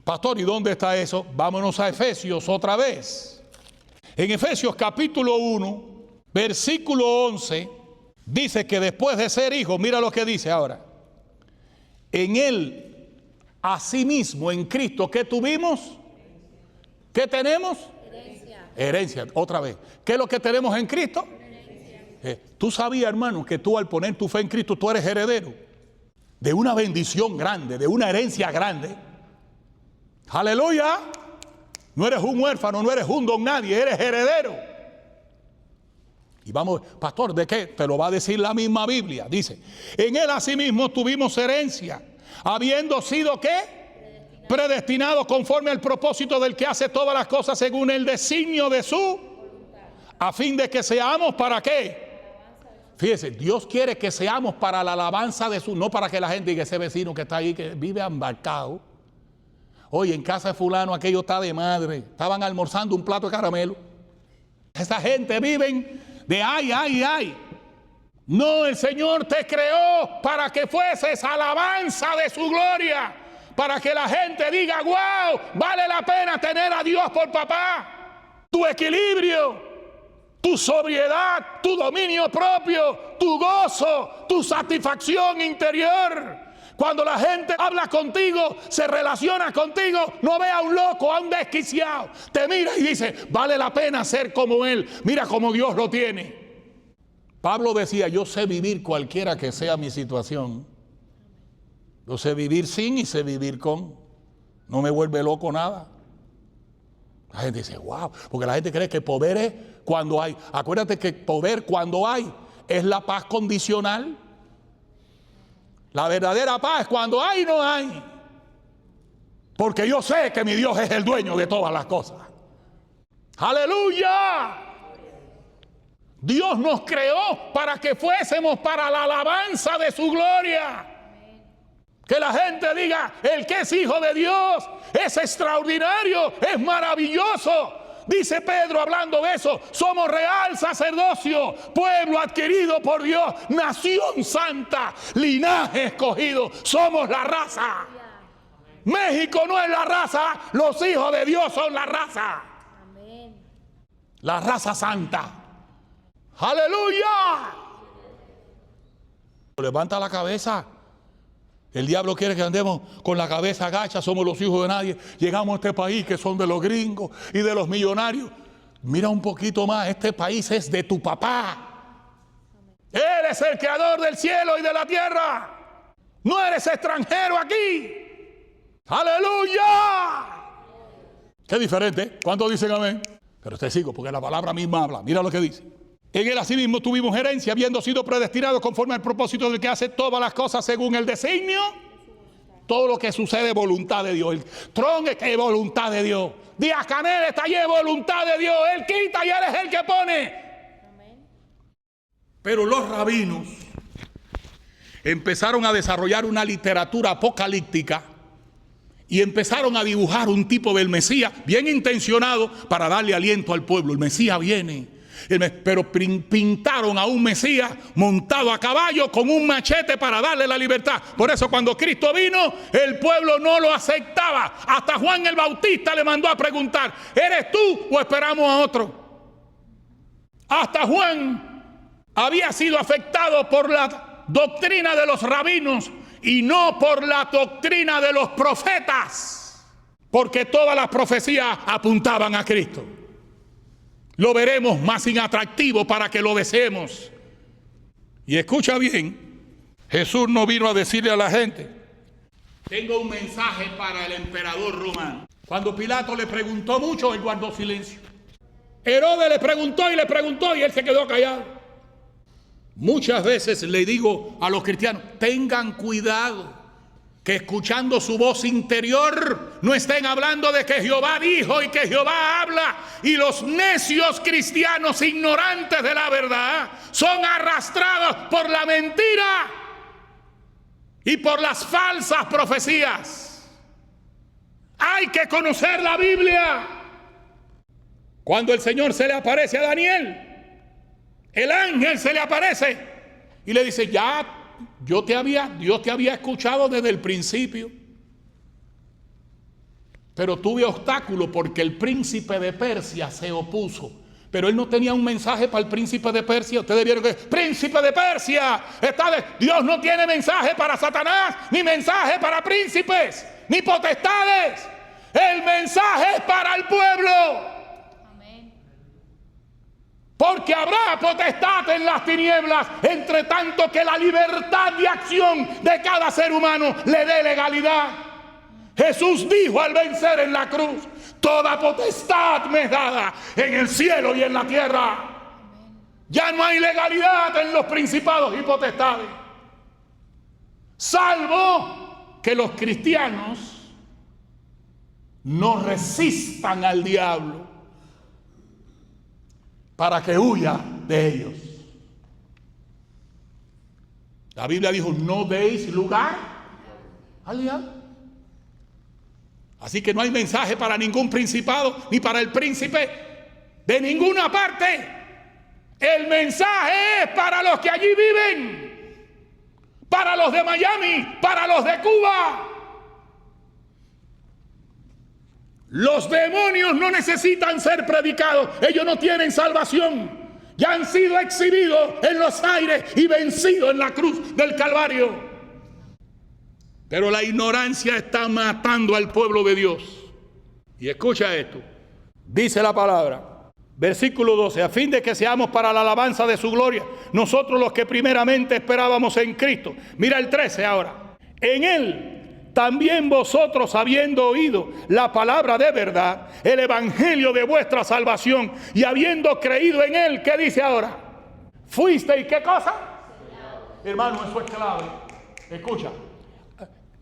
Pastor, ¿y dónde está eso? Vámonos a Efesios otra vez. En Efesios capítulo 1, versículo 11, dice que después de ser hijo, mira lo que dice ahora. En Él, asimismo, en Cristo, ¿qué tuvimos? ¿Qué tenemos? Herencia. Otra vez. ¿Qué es lo que tenemos en Cristo? Tú sabías, hermano, que tú al poner tu fe en Cristo, tú eres heredero. de una bendición grande, de una herencia grande. Aleluya. No eres un huérfano, no eres un don nadie, eres heredero. Y vamos, pastor, ¿de qué? Te lo va a decir la misma Biblia. Dice, en él asimismo tuvimos herencia, habiendo sido ¿qué? Predestinados conforme al propósito del que hace todas las cosas según el designio de su, a fin de que seamos ¿para qué? Fíjese, Dios quiere que seamos para la alabanza de su, no para que la gente diga, ese vecino que está ahí, que vive embarcado. Oye, en casa de fulano aquello está de madre. Estaban almorzando un plato de caramelo. Esa gente viven de ay. No, el Señor te creó para que fueses alabanza de su gloria. Para que la gente diga, wow, vale la pena tener a Dios por papá. Tu equilibrio, tu sobriedad, tu dominio propio, tu gozo, tu satisfacción interior. Cuando la gente habla contigo, se relaciona contigo, no ve a un loco, a un desquiciado. Te mira y dice, vale la pena ser como él. Mira cómo Dios lo tiene. Pablo decía, yo sé vivir cualquiera que sea mi situación. Yo sé vivir sin y sé vivir con. No me vuelve loco nada. La gente dice, wow, porque la gente cree que poder es cuando hay. Acuérdate que poder cuando hay es la paz condicional. La verdadera paz es cuando hay y no hay. Porque yo sé que mi Dios es el dueño de todas las cosas. ¡Aleluya! Dios nos creó para que fuésemos para la alabanza de su gloria. Que la gente diga, el que es hijo de Dios es extraordinario, es maravilloso. Dice Pedro hablando de eso, somos real sacerdocio, pueblo adquirido por Dios, nación santa, linaje escogido, somos la raza. México no es la raza, los hijos de Dios son la raza. La raza santa. ¡Aleluya! Levanta la cabeza. El diablo quiere que andemos con la cabeza agacha, somos los hijos de nadie. Llegamos a este país que son de los gringos y de los millonarios. Mira un poquito más, este país es de tu papá. Él es el creador del cielo y de la tierra. No eres extranjero aquí. ¡Aleluya! Qué diferente. ¿Cuántos dicen amén? Pero te sigo porque la palabra misma habla. Mira lo que dice. En él asimismo tuvimos herencia, habiendo sido predestinados conforme al propósito del que hace todas las cosas según el designio. Todo lo que sucede es voluntad de Dios. El tron es que es voluntad de Dios. Díaz Canel está allí, es voluntad de Dios. Él quita y él es el que pone. Pero los rabinos empezaron a desarrollar una literatura apocalíptica y empezaron a dibujar un tipo del Mesías bien intencionado para darle aliento al pueblo. El Mesías viene. Pero pintaron a un Mesías montado a caballo con un machete para darle la libertad. Por eso cuando Cristo vino, el pueblo no lo aceptaba. Hasta Juan el Bautista le mandó a preguntar, ¿eres tú o esperamos a otro? Hasta Juan había sido afectado por la doctrina de los rabinos y no por la doctrina de los profetas, porque todas las profecías apuntaban a Cristo. Lo veremos más inatractivo para que lo deseemos. Y escucha bien, Jesús no vino a decirle a la gente, tengo un mensaje para el emperador romano. Cuando Pilato le preguntó mucho, él guardó silencio. Herodes le preguntó y él se quedó callado. Muchas veces le digo a los cristianos, tengan cuidado que escuchando su voz interior no estén hablando de que Jehová dijo y que Jehová habla, y los necios cristianos ignorantes de la verdad son arrastrados por la mentira y por las falsas profecías. Hay que conocer la Biblia. Cuando el Señor se le aparece a Daniel, el ángel se le aparece y le dice, Dios te había escuchado desde el principio, pero tuve obstáculo porque el príncipe de Persia se opuso. Pero él no tenía un mensaje para el príncipe de Persia. Ustedes vieron que príncipe de Persia Dios no tiene mensaje para Satanás, ni mensaje para príncipes, ni potestades. El mensaje es para el pueblo. Porque habrá potestad en las tinieblas, entre tanto que la libertad de acción de cada ser humano le dé legalidad. Jesús dijo al vencer en la cruz: toda potestad me es dada en el cielo y en la tierra. Ya no hay legalidad en los principados y potestades, salvo que los cristianos no resistan al diablo para que huya de ellos. La Biblia dijo: no deis lugar al diablo. Así que no hay mensaje para ningún principado ni para el príncipe de ninguna parte. El mensaje es para los que allí viven, para los de Miami, para los de Cuba. Los demonios no necesitan ser predicados, ellos no tienen salvación. Ya han sido exhibidos en los aires y vencidos en la cruz del Calvario. Pero la ignorancia está matando al pueblo de Dios. Y escucha esto, dice la palabra, versículo 12: a fin de que seamos para la alabanza de su gloria, nosotros los que primeramente esperábamos en Cristo. Mira el 13 ahora: en Él también vosotros, habiendo oído la palabra de verdad, el evangelio de vuestra salvación, y habiendo creído en Él, ¿qué dice ahora? ¿Fuisteis qué cosa? Hermano, eso es clave. Escucha,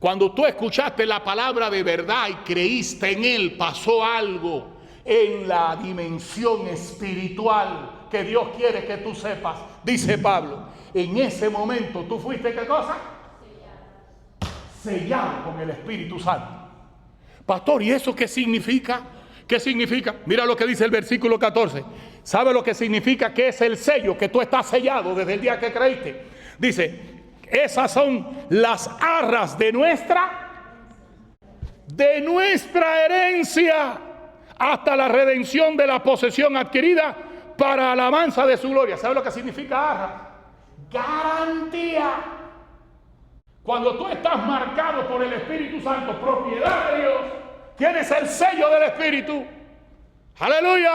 cuando tú escuchaste la palabra de verdad y creíste en Él, pasó algo en la dimensión espiritual que Dios quiere que tú sepas. Dice Pablo: en ese momento tú fuiste ¿qué cosa? Sellado con el Espíritu Santo. Pastor, ¿y eso qué significa? ¿Qué significa? Mira lo que dice el versículo 14. ¿Sabe lo que significa? Que es el sello, que tú estás sellado desde el día que creíste. Dice: esas son las arras de nuestra herencia, hasta la redención de la posesión adquirida para alabanza de su gloria. ¿Sabe lo que significa arra? Garantía. Cuando tú estás marcado por el Espíritu Santo, propiedad de Dios, tienes el sello del Espíritu. ¡Aleluya!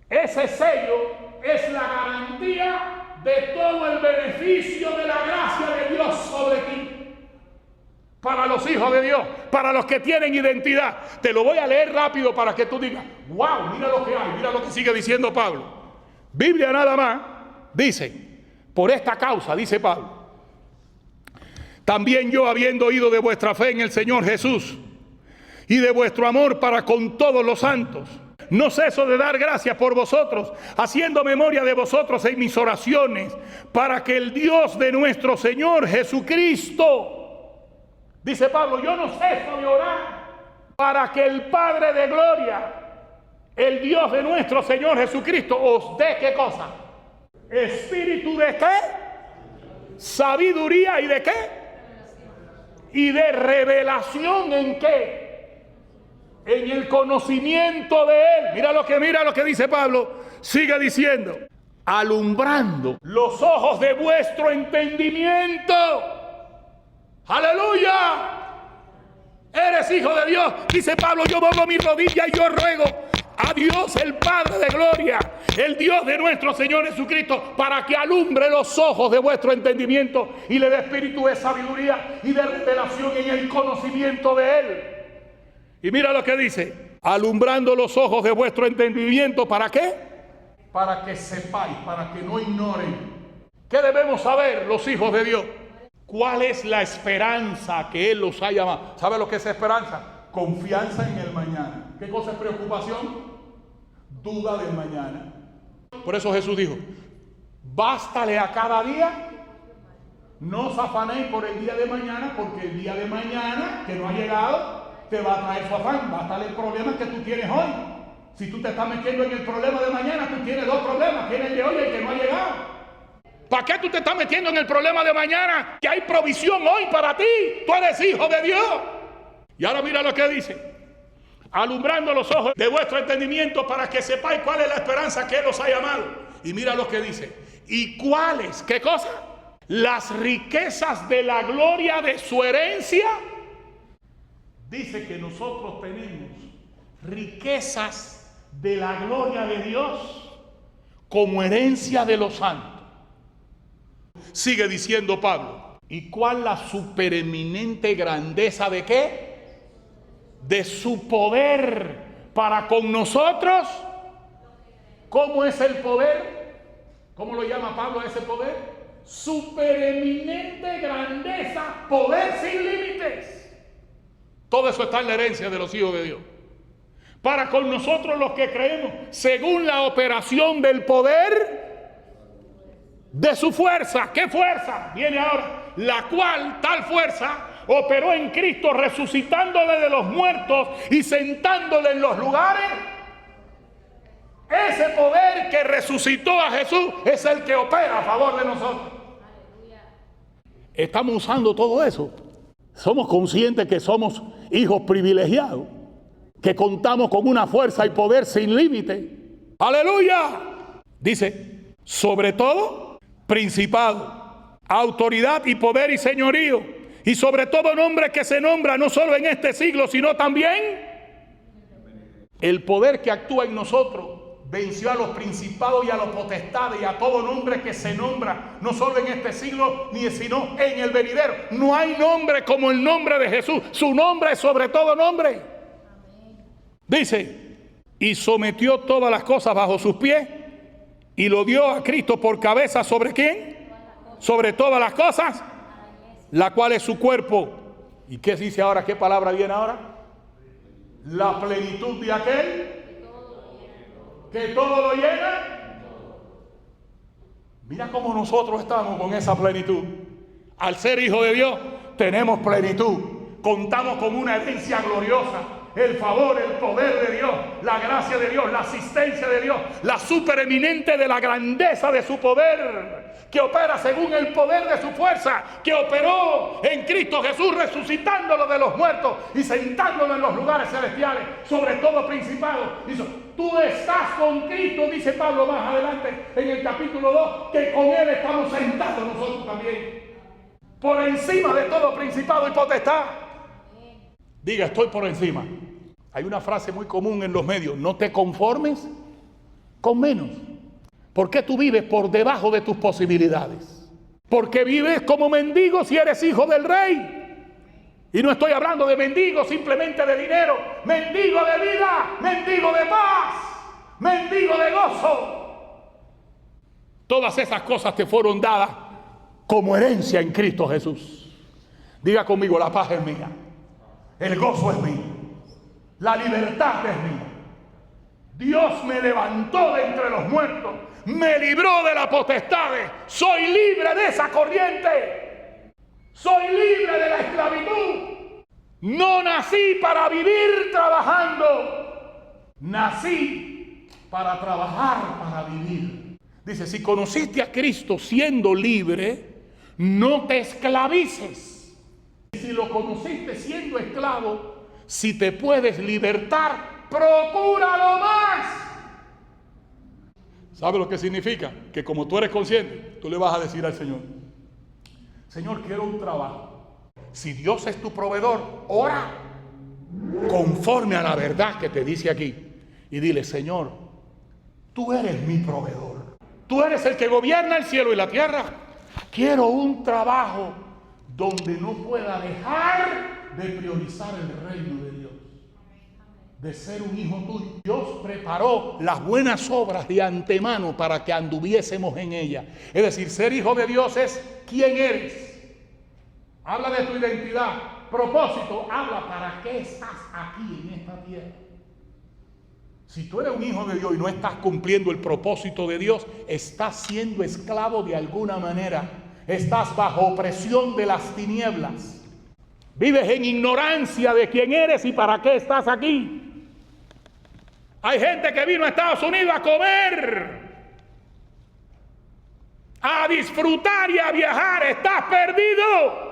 Ese sello es la garantía de todo el beneficio de la gracia de Dios sobre ti. Para los hijos de Dios, para los que tienen identidad. Te lo voy a leer rápido para que tú digas: wow, mira lo que hay, mira lo que sigue diciendo Pablo. Biblia nada más dice: por esta causa, dice Pablo, también yo, habiendo oído de vuestra fe en el Señor Jesús y de vuestro amor para con todos los santos, no ceso de dar gracias por vosotros, haciendo memoria de vosotros en mis oraciones, para que el Dios de nuestro Señor Jesucristo, dice Pablo, yo no ceso de orar, para que el Padre de gloria, el Dios de nuestro Señor Jesucristo, os dé ¿qué cosa? Espíritu de ¿qué? Sabiduría y de ¿qué? Y de revelación. ¿En qué? En el conocimiento de Él. Mira lo que dice Pablo. Sigue diciendo: alumbrando los ojos de vuestro entendimiento. ¡Aleluya! Eres hijo de Dios. Dice Pablo: yo pongo mi rodilla y yo ruego a Dios, el Padre de gloria, el Dios de nuestro Señor Jesucristo, para que alumbre los ojos de vuestro entendimiento y le dé espíritu de sabiduría y de revelación en el conocimiento de Él. Y mira lo que dice: alumbrando los ojos de vuestro entendimiento. ¿Para qué? Para que sepáis, para que no ignoren. ¿Qué debemos saber los hijos de Dios? ¿Cuál es la esperanza que Él los ha llamado? ¿Sabe lo que es esperanza? Confianza en el mañana. ¿Qué cosa es preocupación? Duda del mañana. Por eso Jesús dijo: bástale a cada día, no os afanéis por el día de mañana, porque el día de mañana que no ha llegado te va a traer su afán. Bástale el problema que tú tienes hoy. Si tú te estás metiendo en el problema de mañana, tú tienes dos problemas: tienes el de hoy y el que no ha llegado. ¿Para qué tú te estás metiendo en el problema de mañana? Que hay provisión hoy para ti. Tú eres hijo de Dios. Y ahora mira lo que dice: alumbrando los ojos de vuestro entendimiento, para que sepáis cuál es la esperanza que Él os ha llamado. Y mira lo que dice: ¿y cuáles? ¿Qué cosa? Las riquezas de la gloria de su herencia. Dice que nosotros tenemos riquezas de la gloria de Dios. como herencia de los santos. Sigue diciendo Pablo. ¿Y cuál la supereminente grandeza de qué? De su poder para con nosotros. ¿Cómo es el poder? ¿Cómo lo llama Pablo a ese poder? Supereminente grandeza, poder sin límites. Todo eso está en la herencia de los hijos de Dios. Para con nosotros los que creemos, según la operación del poder de su fuerza. ¿Qué fuerza? Viene ahora. La cual, tal fuerza, operó en Cristo, resucitándole de los muertos y sentándole en los lugares. Ese poder que resucitó a Jesús es el que opera a favor de nosotros. Estamos usando todo eso. Somos conscientes que somos hijos privilegiados, que contamos con una fuerza y poder sin límite. ¡Aleluya! Dice, sobre todo, principado, autoridad y poder y señorío, y sobre todo nombre que se nombra no solo en este siglo, sino también el poder que actúa en nosotros. Venció a los principados y a los potestades y a todo nombre que se nombra, no solo en este siglo, sino en el venidero. No hay nombre como el nombre de Jesús. Su nombre es sobre todo nombre. Dice, y sometió todas las cosas bajo sus pies y lo dio a Cristo por cabeza. ¿Sobre quién? Sobre todas las cosas, la cual es su cuerpo. ¿Y qué dice ahora? ¿Qué palabra viene ahora? La plenitud de aquel que todo lo llena. Mira cómo nosotros estamos con esa plenitud. Al ser hijo de Dios tenemos plenitud. Contamos con una herencia gloriosa. El favor, el poder de Dios, la gracia de Dios, la asistencia de Dios, la supereminente de la grandeza de su poder, que opera según el poder de su fuerza, que operó en Cristo Jesús, resucitándolo de los muertos y sentándolo en los lugares celestiales, sobre todo principado. Dice, tú estás con Cristo, dice Pablo más adelante en el capítulo 2, que con Él estamos sentados nosotros también, por encima de todo principado y potestad. Diga, estoy por encima. Hay una frase muy común en los medios: no te conformes con menos. ¿Por qué tú vives por debajo de tus posibilidades? Porque vives como mendigo si eres hijo del rey. Y no estoy hablando de mendigo simplemente de dinero. Mendigo de vida, mendigo de paz, mendigo de gozo. Todas esas cosas te fueron dadas como herencia en Cristo Jesús. Diga conmigo, la paz es mía. El gozo es mío. La libertad es mía. Dios me levantó de entre los muertos. Me libró de la potestad. Soy libre de esa corriente. Soy libre de la esclavitud. No nací para vivir trabajando. Nací para trabajar, para vivir. Dice, si conociste a Cristo siendo libre, no te esclavices. Si lo conociste siendo esclavo, si te puedes libertar, procúralo más. ¿Sabe lo que significa? Que como tú eres consciente, tú le vas a decir al Señor: Señor, quiero un trabajo. Si Dios es tu proveedor, ora conforme a la verdad que te dice aquí. Y dile: Señor, tú eres mi proveedor. Tú eres el que gobierna el cielo y la tierra. Quiero un trabajo donde no pueda dejar de priorizar el reino de Dios, de ser un hijo tuyo. Dios preparó las buenas obras de antemano para que anduviésemos en ellas. Es decir, ser hijo de Dios es quién eres. Habla de tu identidad. Propósito, habla para qué estás aquí en esta tierra. Si tú eres un hijo de Dios y no estás cumpliendo el propósito de Dios, estás siendo esclavo de alguna manera. Estás bajo opresión de las tinieblas. Vives en ignorancia de quién eres y para qué estás aquí. Hay gente que vino a Estados Unidos a comer, a disfrutar y a viajar. Estás perdido.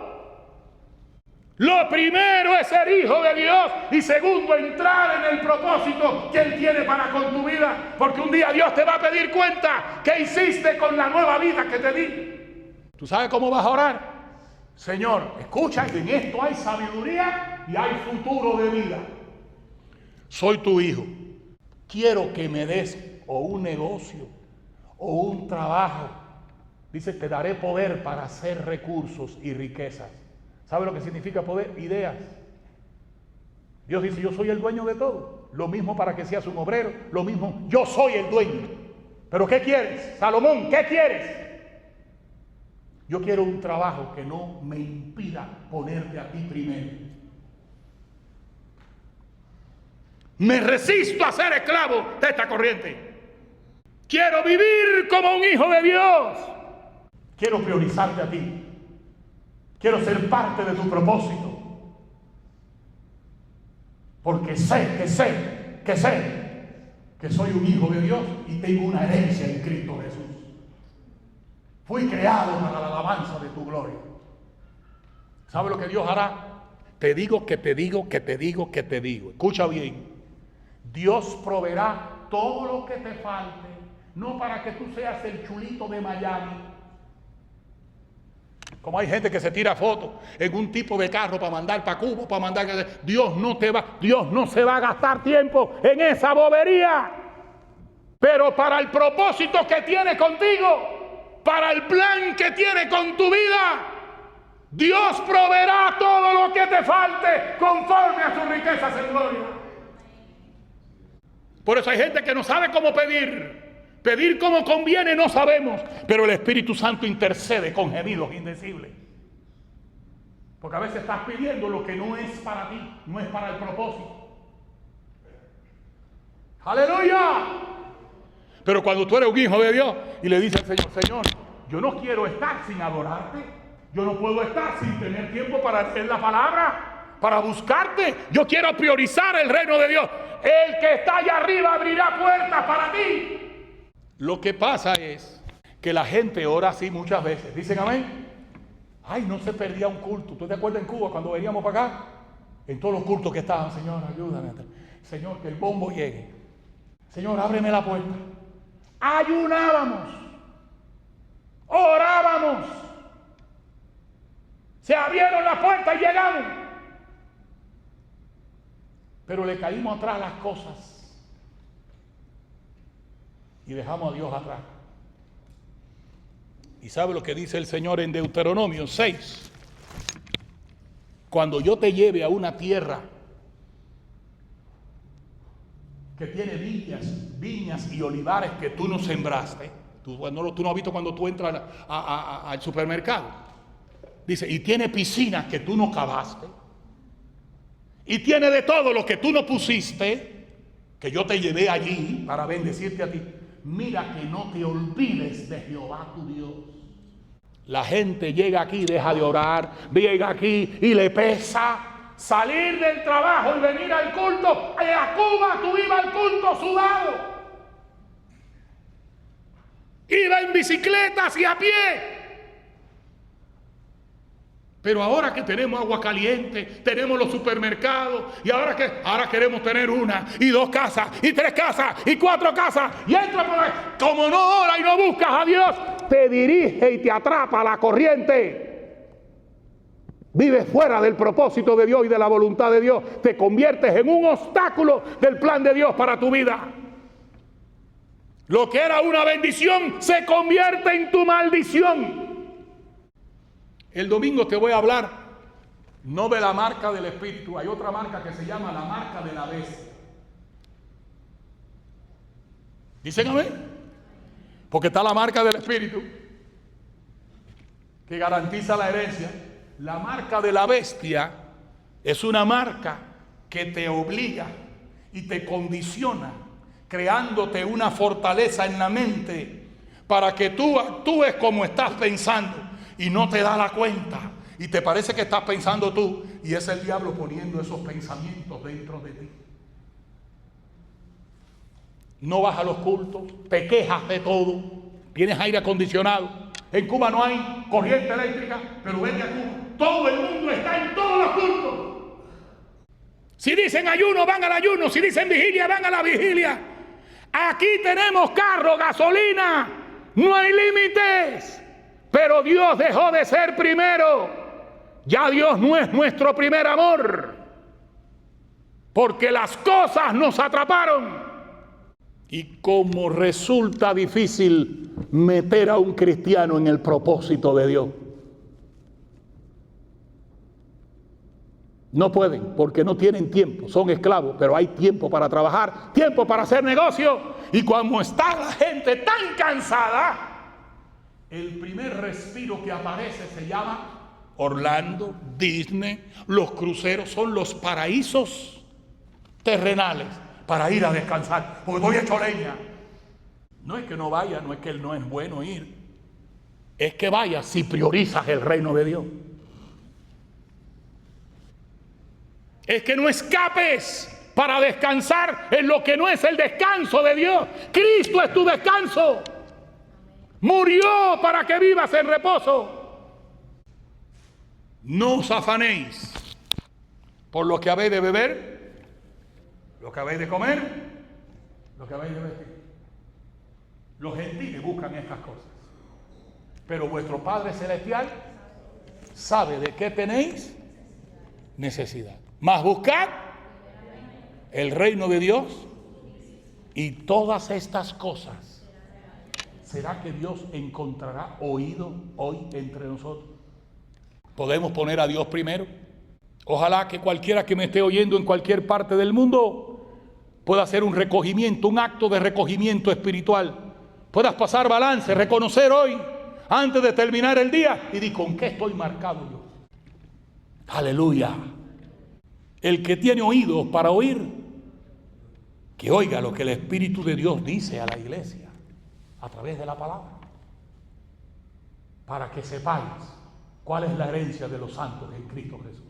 Lo primero es ser hijo de Dios y segundo, entrar en el propósito que Él tiene para con tu vida, porque un día Dios te va a pedir cuenta qué hiciste con la nueva vida que te di. ¿Tú sabes cómo vas a orar? Señor, escucha que en esto hay sabiduría y hay futuro de vida. Soy tu hijo. Quiero que me des o un negocio o un trabajo. Dice, te daré poder para hacer recursos y riquezas. ¿Sabe lo que significa poder? Ideas. Dios dice, yo soy el dueño de todo. Lo mismo para que seas un obrero, lo mismo, yo soy el dueño. ¿Pero qué quieres? Salomón, ¿qué quieres? Yo quiero un trabajo que no me impida ponerte a ti primero. Me resisto a ser esclavo de esta corriente. Quiero vivir como un hijo de Dios. Quiero priorizarte a ti. Quiero ser parte de tu propósito. Porque sé que soy un hijo de Dios y tengo una herencia en Cristo Jesús. Fui creado para la alabanza de tu gloria. ¿Sabe lo que Dios hará? Te digo. Escucha bien. Dios proveerá todo lo que te falte, no para que tú seas el chulito de Miami. Como hay gente que se tira fotos en un tipo de carro para mandar para Cuba, para mandar. Dios no se va a gastar tiempo en esa bobería. Pero para el propósito que tiene contigo, para el plan que tiene con tu vida, Dios proveerá todo lo que te falte conforme a sus riquezas en gloria. Por eso hay gente que no sabe cómo pedir. Pedir como conviene no sabemos, pero el Espíritu Santo intercede con gemidos indecibles. Porque a veces estás pidiendo lo que no es para ti, no es para el propósito. ¡Aleluya! Pero cuando tú eres un hijo de Dios y le dices al Señor, Señor, yo no quiero estar sin adorarte, yo no puedo estar sin tener tiempo para leer la palabra, para buscarte, yo quiero priorizar el reino de Dios. El que está allá arriba abrirá puertas para ti. Lo que pasa es que la gente ora así muchas veces. Dicen amén. Ay, no se perdía un culto. ¿Tú te acuerdas en Cuba cuando veníamos para acá? En todos los cultos que estaban, Señor, ayúdame. Señor, que el bombo llegue. Señor, ábreme la puerta. Ayunábamos. Orábamos. Se abrieron las puertas y llegamos. Pero le caímos atrás las cosas. Y dejamos a Dios atrás. ¿Y sabe lo que dice el Señor en Deuteronomio 6? Cuando yo te lleve a una tierra que tiene viñas y olivares que tú no sembraste. Tú no has visto cuando tú entras al supermercado. Dice, y tiene piscinas que tú no cavaste. Y tiene de todo lo que tú no pusiste, que yo te llevé allí para bendecirte a ti. Mira que no te olvides de Jehová tu Dios. La gente llega aquí, deja de orar, llega aquí y le pesa salir del trabajo y venir al culto. A Cuba tú ibas al culto sudado. Iba en bicicletas y a pie. Pero ahora que tenemos agua caliente, tenemos los supermercados, y ahora queremos tener una y dos casas y tres casas y cuatro casas, y entra por ahí. Como no oras y no buscas a Dios, te dirige y te atrapa la corriente. Vives fuera del propósito de Dios y de la voluntad de Dios. Te conviertes en un obstáculo del plan de Dios para tu vida. Lo que era una bendición se convierte en tu maldición. El domingo te voy a hablar no de la marca del Espíritu, hay otra marca que se llama la marca de la bestia. ¿Dicen amén? Porque está la marca del Espíritu, que garantiza la herencia. La marca de la bestia es una marca que te obliga y te condiciona, creándote una fortaleza en la mente para que tú actúes como estás pensando. Y no te da la cuenta. Y te parece que estás pensando tú. Y es el diablo poniendo esos pensamientos dentro de ti. No vas a los cultos. Te quejas de todo. Tienes aire acondicionado. En Cuba no hay corriente eléctrica. Pero vete a Cuba. Todo el mundo está en todos los cultos. Si dicen ayuno, van al ayuno. Si dicen vigilia, van a la vigilia. Aquí tenemos carro, gasolina. No hay límites. Pero Dios dejó de ser primero. Ya Dios no es nuestro primer amor. Porque las cosas nos atraparon. Y como resulta difícil meter a un cristiano en el propósito de Dios. No pueden, porque no tienen tiempo, son esclavos, pero hay tiempo para trabajar, tiempo para hacer negocio. Y cuando está la gente tan cansada, el primer respiro que aparece se llama Orlando, Disney, los cruceros, son los paraísos terrenales para ir a descansar, porque estoy hecho leña. No es que no vaya, no es que no es bueno ir, es que vaya si priorizas el reino de Dios. Es que no escapes para descansar en lo que no es el descanso de Dios. Cristo es tu descanso. Murió para que vivas en reposo. No os afanéis por lo que habéis de beber, lo que habéis de comer, lo que habéis de vestir. Los gentiles buscan estas cosas, pero vuestro Padre Celestial sabe de qué tenéis necesidad. Mas buscad el reino de Dios y todas estas cosas. ¿Será que Dios encontrará oído hoy entre nosotros? ¿Podemos poner a Dios primero? Ojalá que cualquiera que me esté oyendo en cualquier parte del mundo pueda hacer un recogimiento, un acto de recogimiento espiritual. Puedas pasar balance, reconocer hoy, antes de terminar el día, y decir, ¿con qué estoy marcado yo? Aleluya. El que tiene oídos para oír, que oiga lo que el Espíritu de Dios dice a la iglesia a través de la palabra, para que sepáis cuál es la herencia de los santos en Cristo Jesús.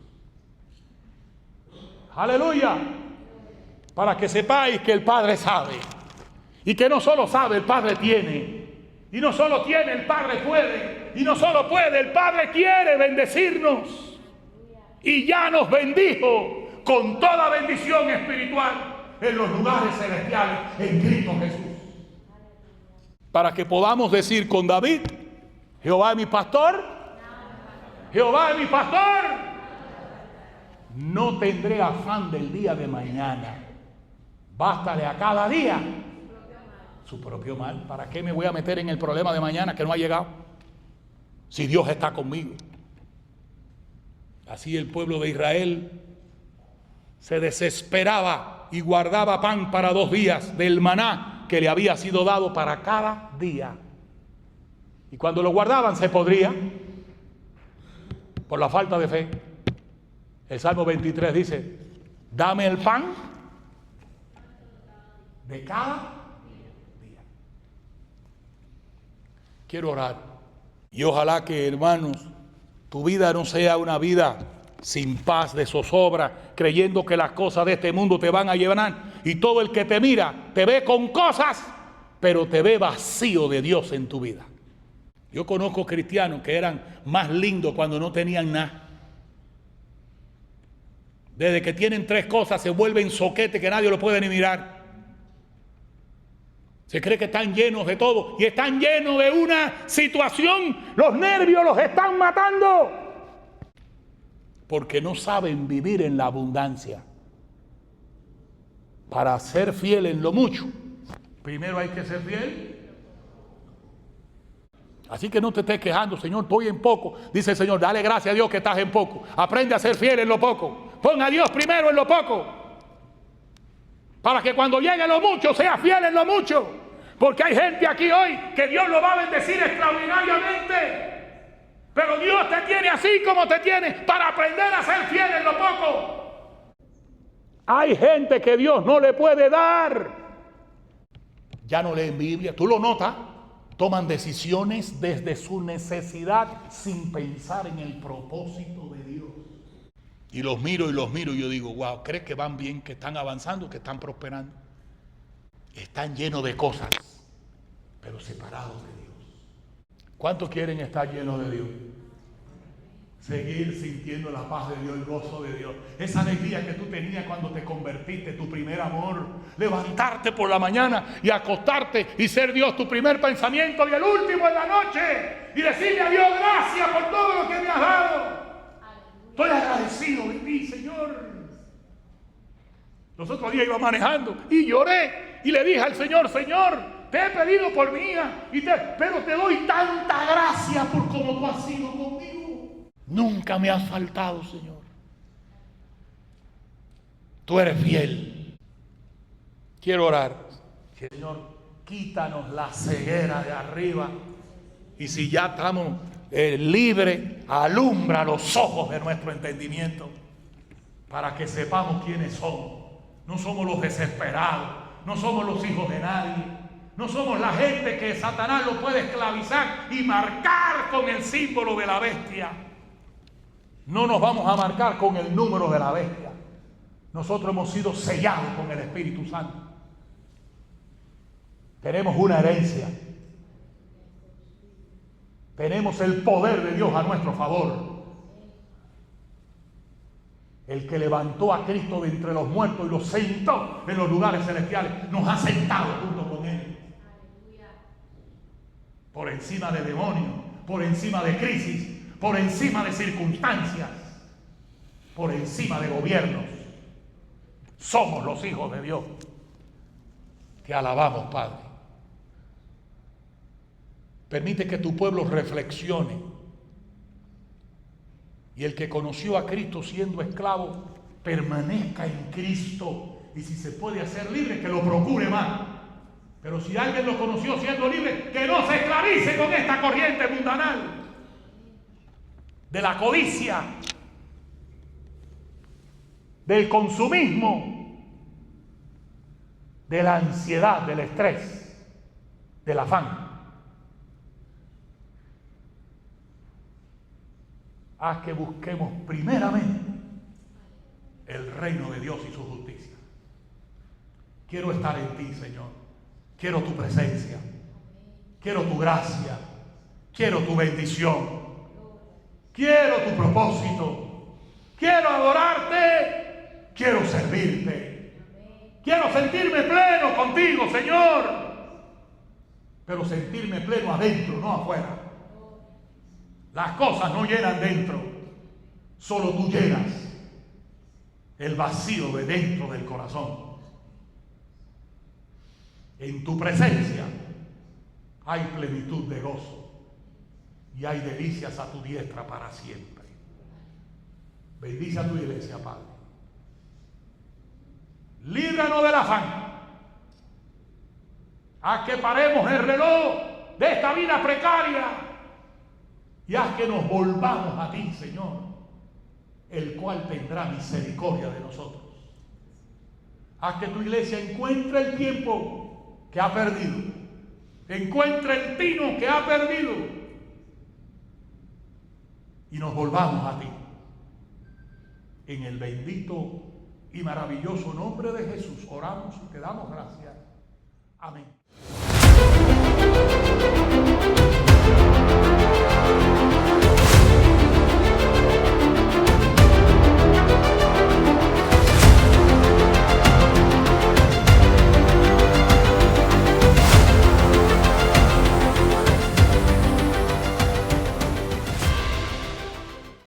Aleluya. Para que sepáis que el Padre sabe, y que no solo sabe, el Padre tiene, y no solo tiene, el Padre puede, y no solo puede, el Padre quiere bendecirnos, y ya nos bendijo con toda bendición espiritual en los lugares celestiales en Cristo Jesús. Para que podamos decir con David, Jehová es mi pastor, Jehová es mi pastor, no tendré afán del día de mañana, bástale a cada día su propio mal. ¿Para qué me voy a meter en el problema de mañana que no ha llegado? Si Dios está conmigo. Así el pueblo de Israel se desesperaba y guardaba pan para 2 días del maná que le había sido dado para cada día. Y cuando lo guardaban se podría por la falta de fe. El Salmo 23 dice, dame el pan de cada día. Quiero orar. Y ojalá que, hermanos, tu vida no sea una vida sin paz, de zozobra, creyendo que las cosas de este mundo te van a llevar, y todo el que te mira te ve con cosas, pero te ve vacío de Dios en tu vida. Yo conozco cristianos que eran más lindos cuando no tenían nada. Desde que tienen 3 cosas se vuelven soquete que nadie lo puede ni mirar. Se cree que están llenos de todo y están llenos de una situación, los nervios los están matando. Porque no saben vivir en la abundancia. Para ser fiel en lo mucho, primero hay que ser fiel. Así que no te estés quejando, Señor, estoy en poco. Dice el Señor, dale gracias a Dios que estás en poco. Aprende a ser fiel en lo poco. Pon a Dios primero en lo poco. Para que cuando llegue lo mucho, seas fiel en lo mucho. Porque hay gente aquí hoy que Dios lo va a bendecir extraordinariamente. Pero Dios te tiene así como te tiene para aprender a ser fiel en lo poco. Hay gente que Dios no le puede dar. Ya no leen Biblia, tú lo notas. Toman decisiones desde su necesidad sin pensar en el propósito de Dios. Y los miro y yo digo, wow, ¿crees que van bien, que están avanzando, que están prosperando? Están llenos de cosas, pero separados de Dios. ¿Cuántos quieren estar llenos de Dios? Seguir sintiendo la paz de Dios, el gozo de Dios. Esa alegría que tú tenías cuando te convertiste, tu primer amor. Levantarte por la mañana y acostarte y ser Dios tu primer pensamiento y el último en la noche. Y decirle a Dios, gracias por todo lo que me has dado. Estoy agradecido de ti, Señor. Los otros días iba manejando y lloré y le dije al Señor, Señor, te he pedido por mi hija, pero te doy tanta gracia por como tú has sido conmigo. Nunca me has faltado, Señor. Tú eres fiel. Quiero orar. Señor, quítanos la ceguera de arriba. Y si ya estamos libres, alumbra los ojos de nuestro entendimiento para que sepamos quiénes somos. No somos los desesperados, no somos los hijos de nadie, no somos la gente que Satanás lo puede esclavizar y marcar con el símbolo de la bestia. No nos vamos a marcar con el número de la bestia. Nosotros hemos sido sellados con el Espíritu Santo. Tenemos una herencia. Tenemos el poder de Dios a nuestro favor. El que levantó a Cristo de entre los muertos y lo sentó en los lugares celestiales, nos ha sentado junto con Él. Por encima de demonios, por encima de crisis, por encima de circunstancias, por encima de gobiernos. Somos los hijos de Dios. Te alabamos, Padre. Permite que tu pueblo reflexione. Y el que conoció a Cristo siendo esclavo, permanezca en Cristo. Y si se puede hacer libre, que lo procure más. Pero si alguien lo conoció siendo libre, que no se esclavice con esta corriente mundanal de la codicia, del consumismo, de la ansiedad, del estrés, del afán. Haz que busquemos primeramente el reino de Dios y su justicia. Quiero estar en ti, Señor. Quiero tu presencia. Quiero tu gracia. Quiero tu bendición. Quiero tu propósito. Quiero adorarte. Quiero servirte. Quiero sentirme pleno contigo, Señor. Pero sentirme pleno adentro, no afuera. Las cosas no llenan dentro, solo tú llenas el vacío de dentro del corazón. En tu presencia hay plenitud de gozo y hay delicias a tu diestra para siempre. Bendice a tu iglesia, Padre. Líbranos del afán. Haz que paremos el reloj de esta vida precaria. Y haz que nos volvamos a ti, Señor, el cual tendrá misericordia de nosotros. Haz que tu iglesia encuentre el tiempo que ha perdido, encuentre el tino que ha perdido y nos volvamos a ti. En el bendito y maravilloso nombre de Jesús oramos y te damos gracias. Amén.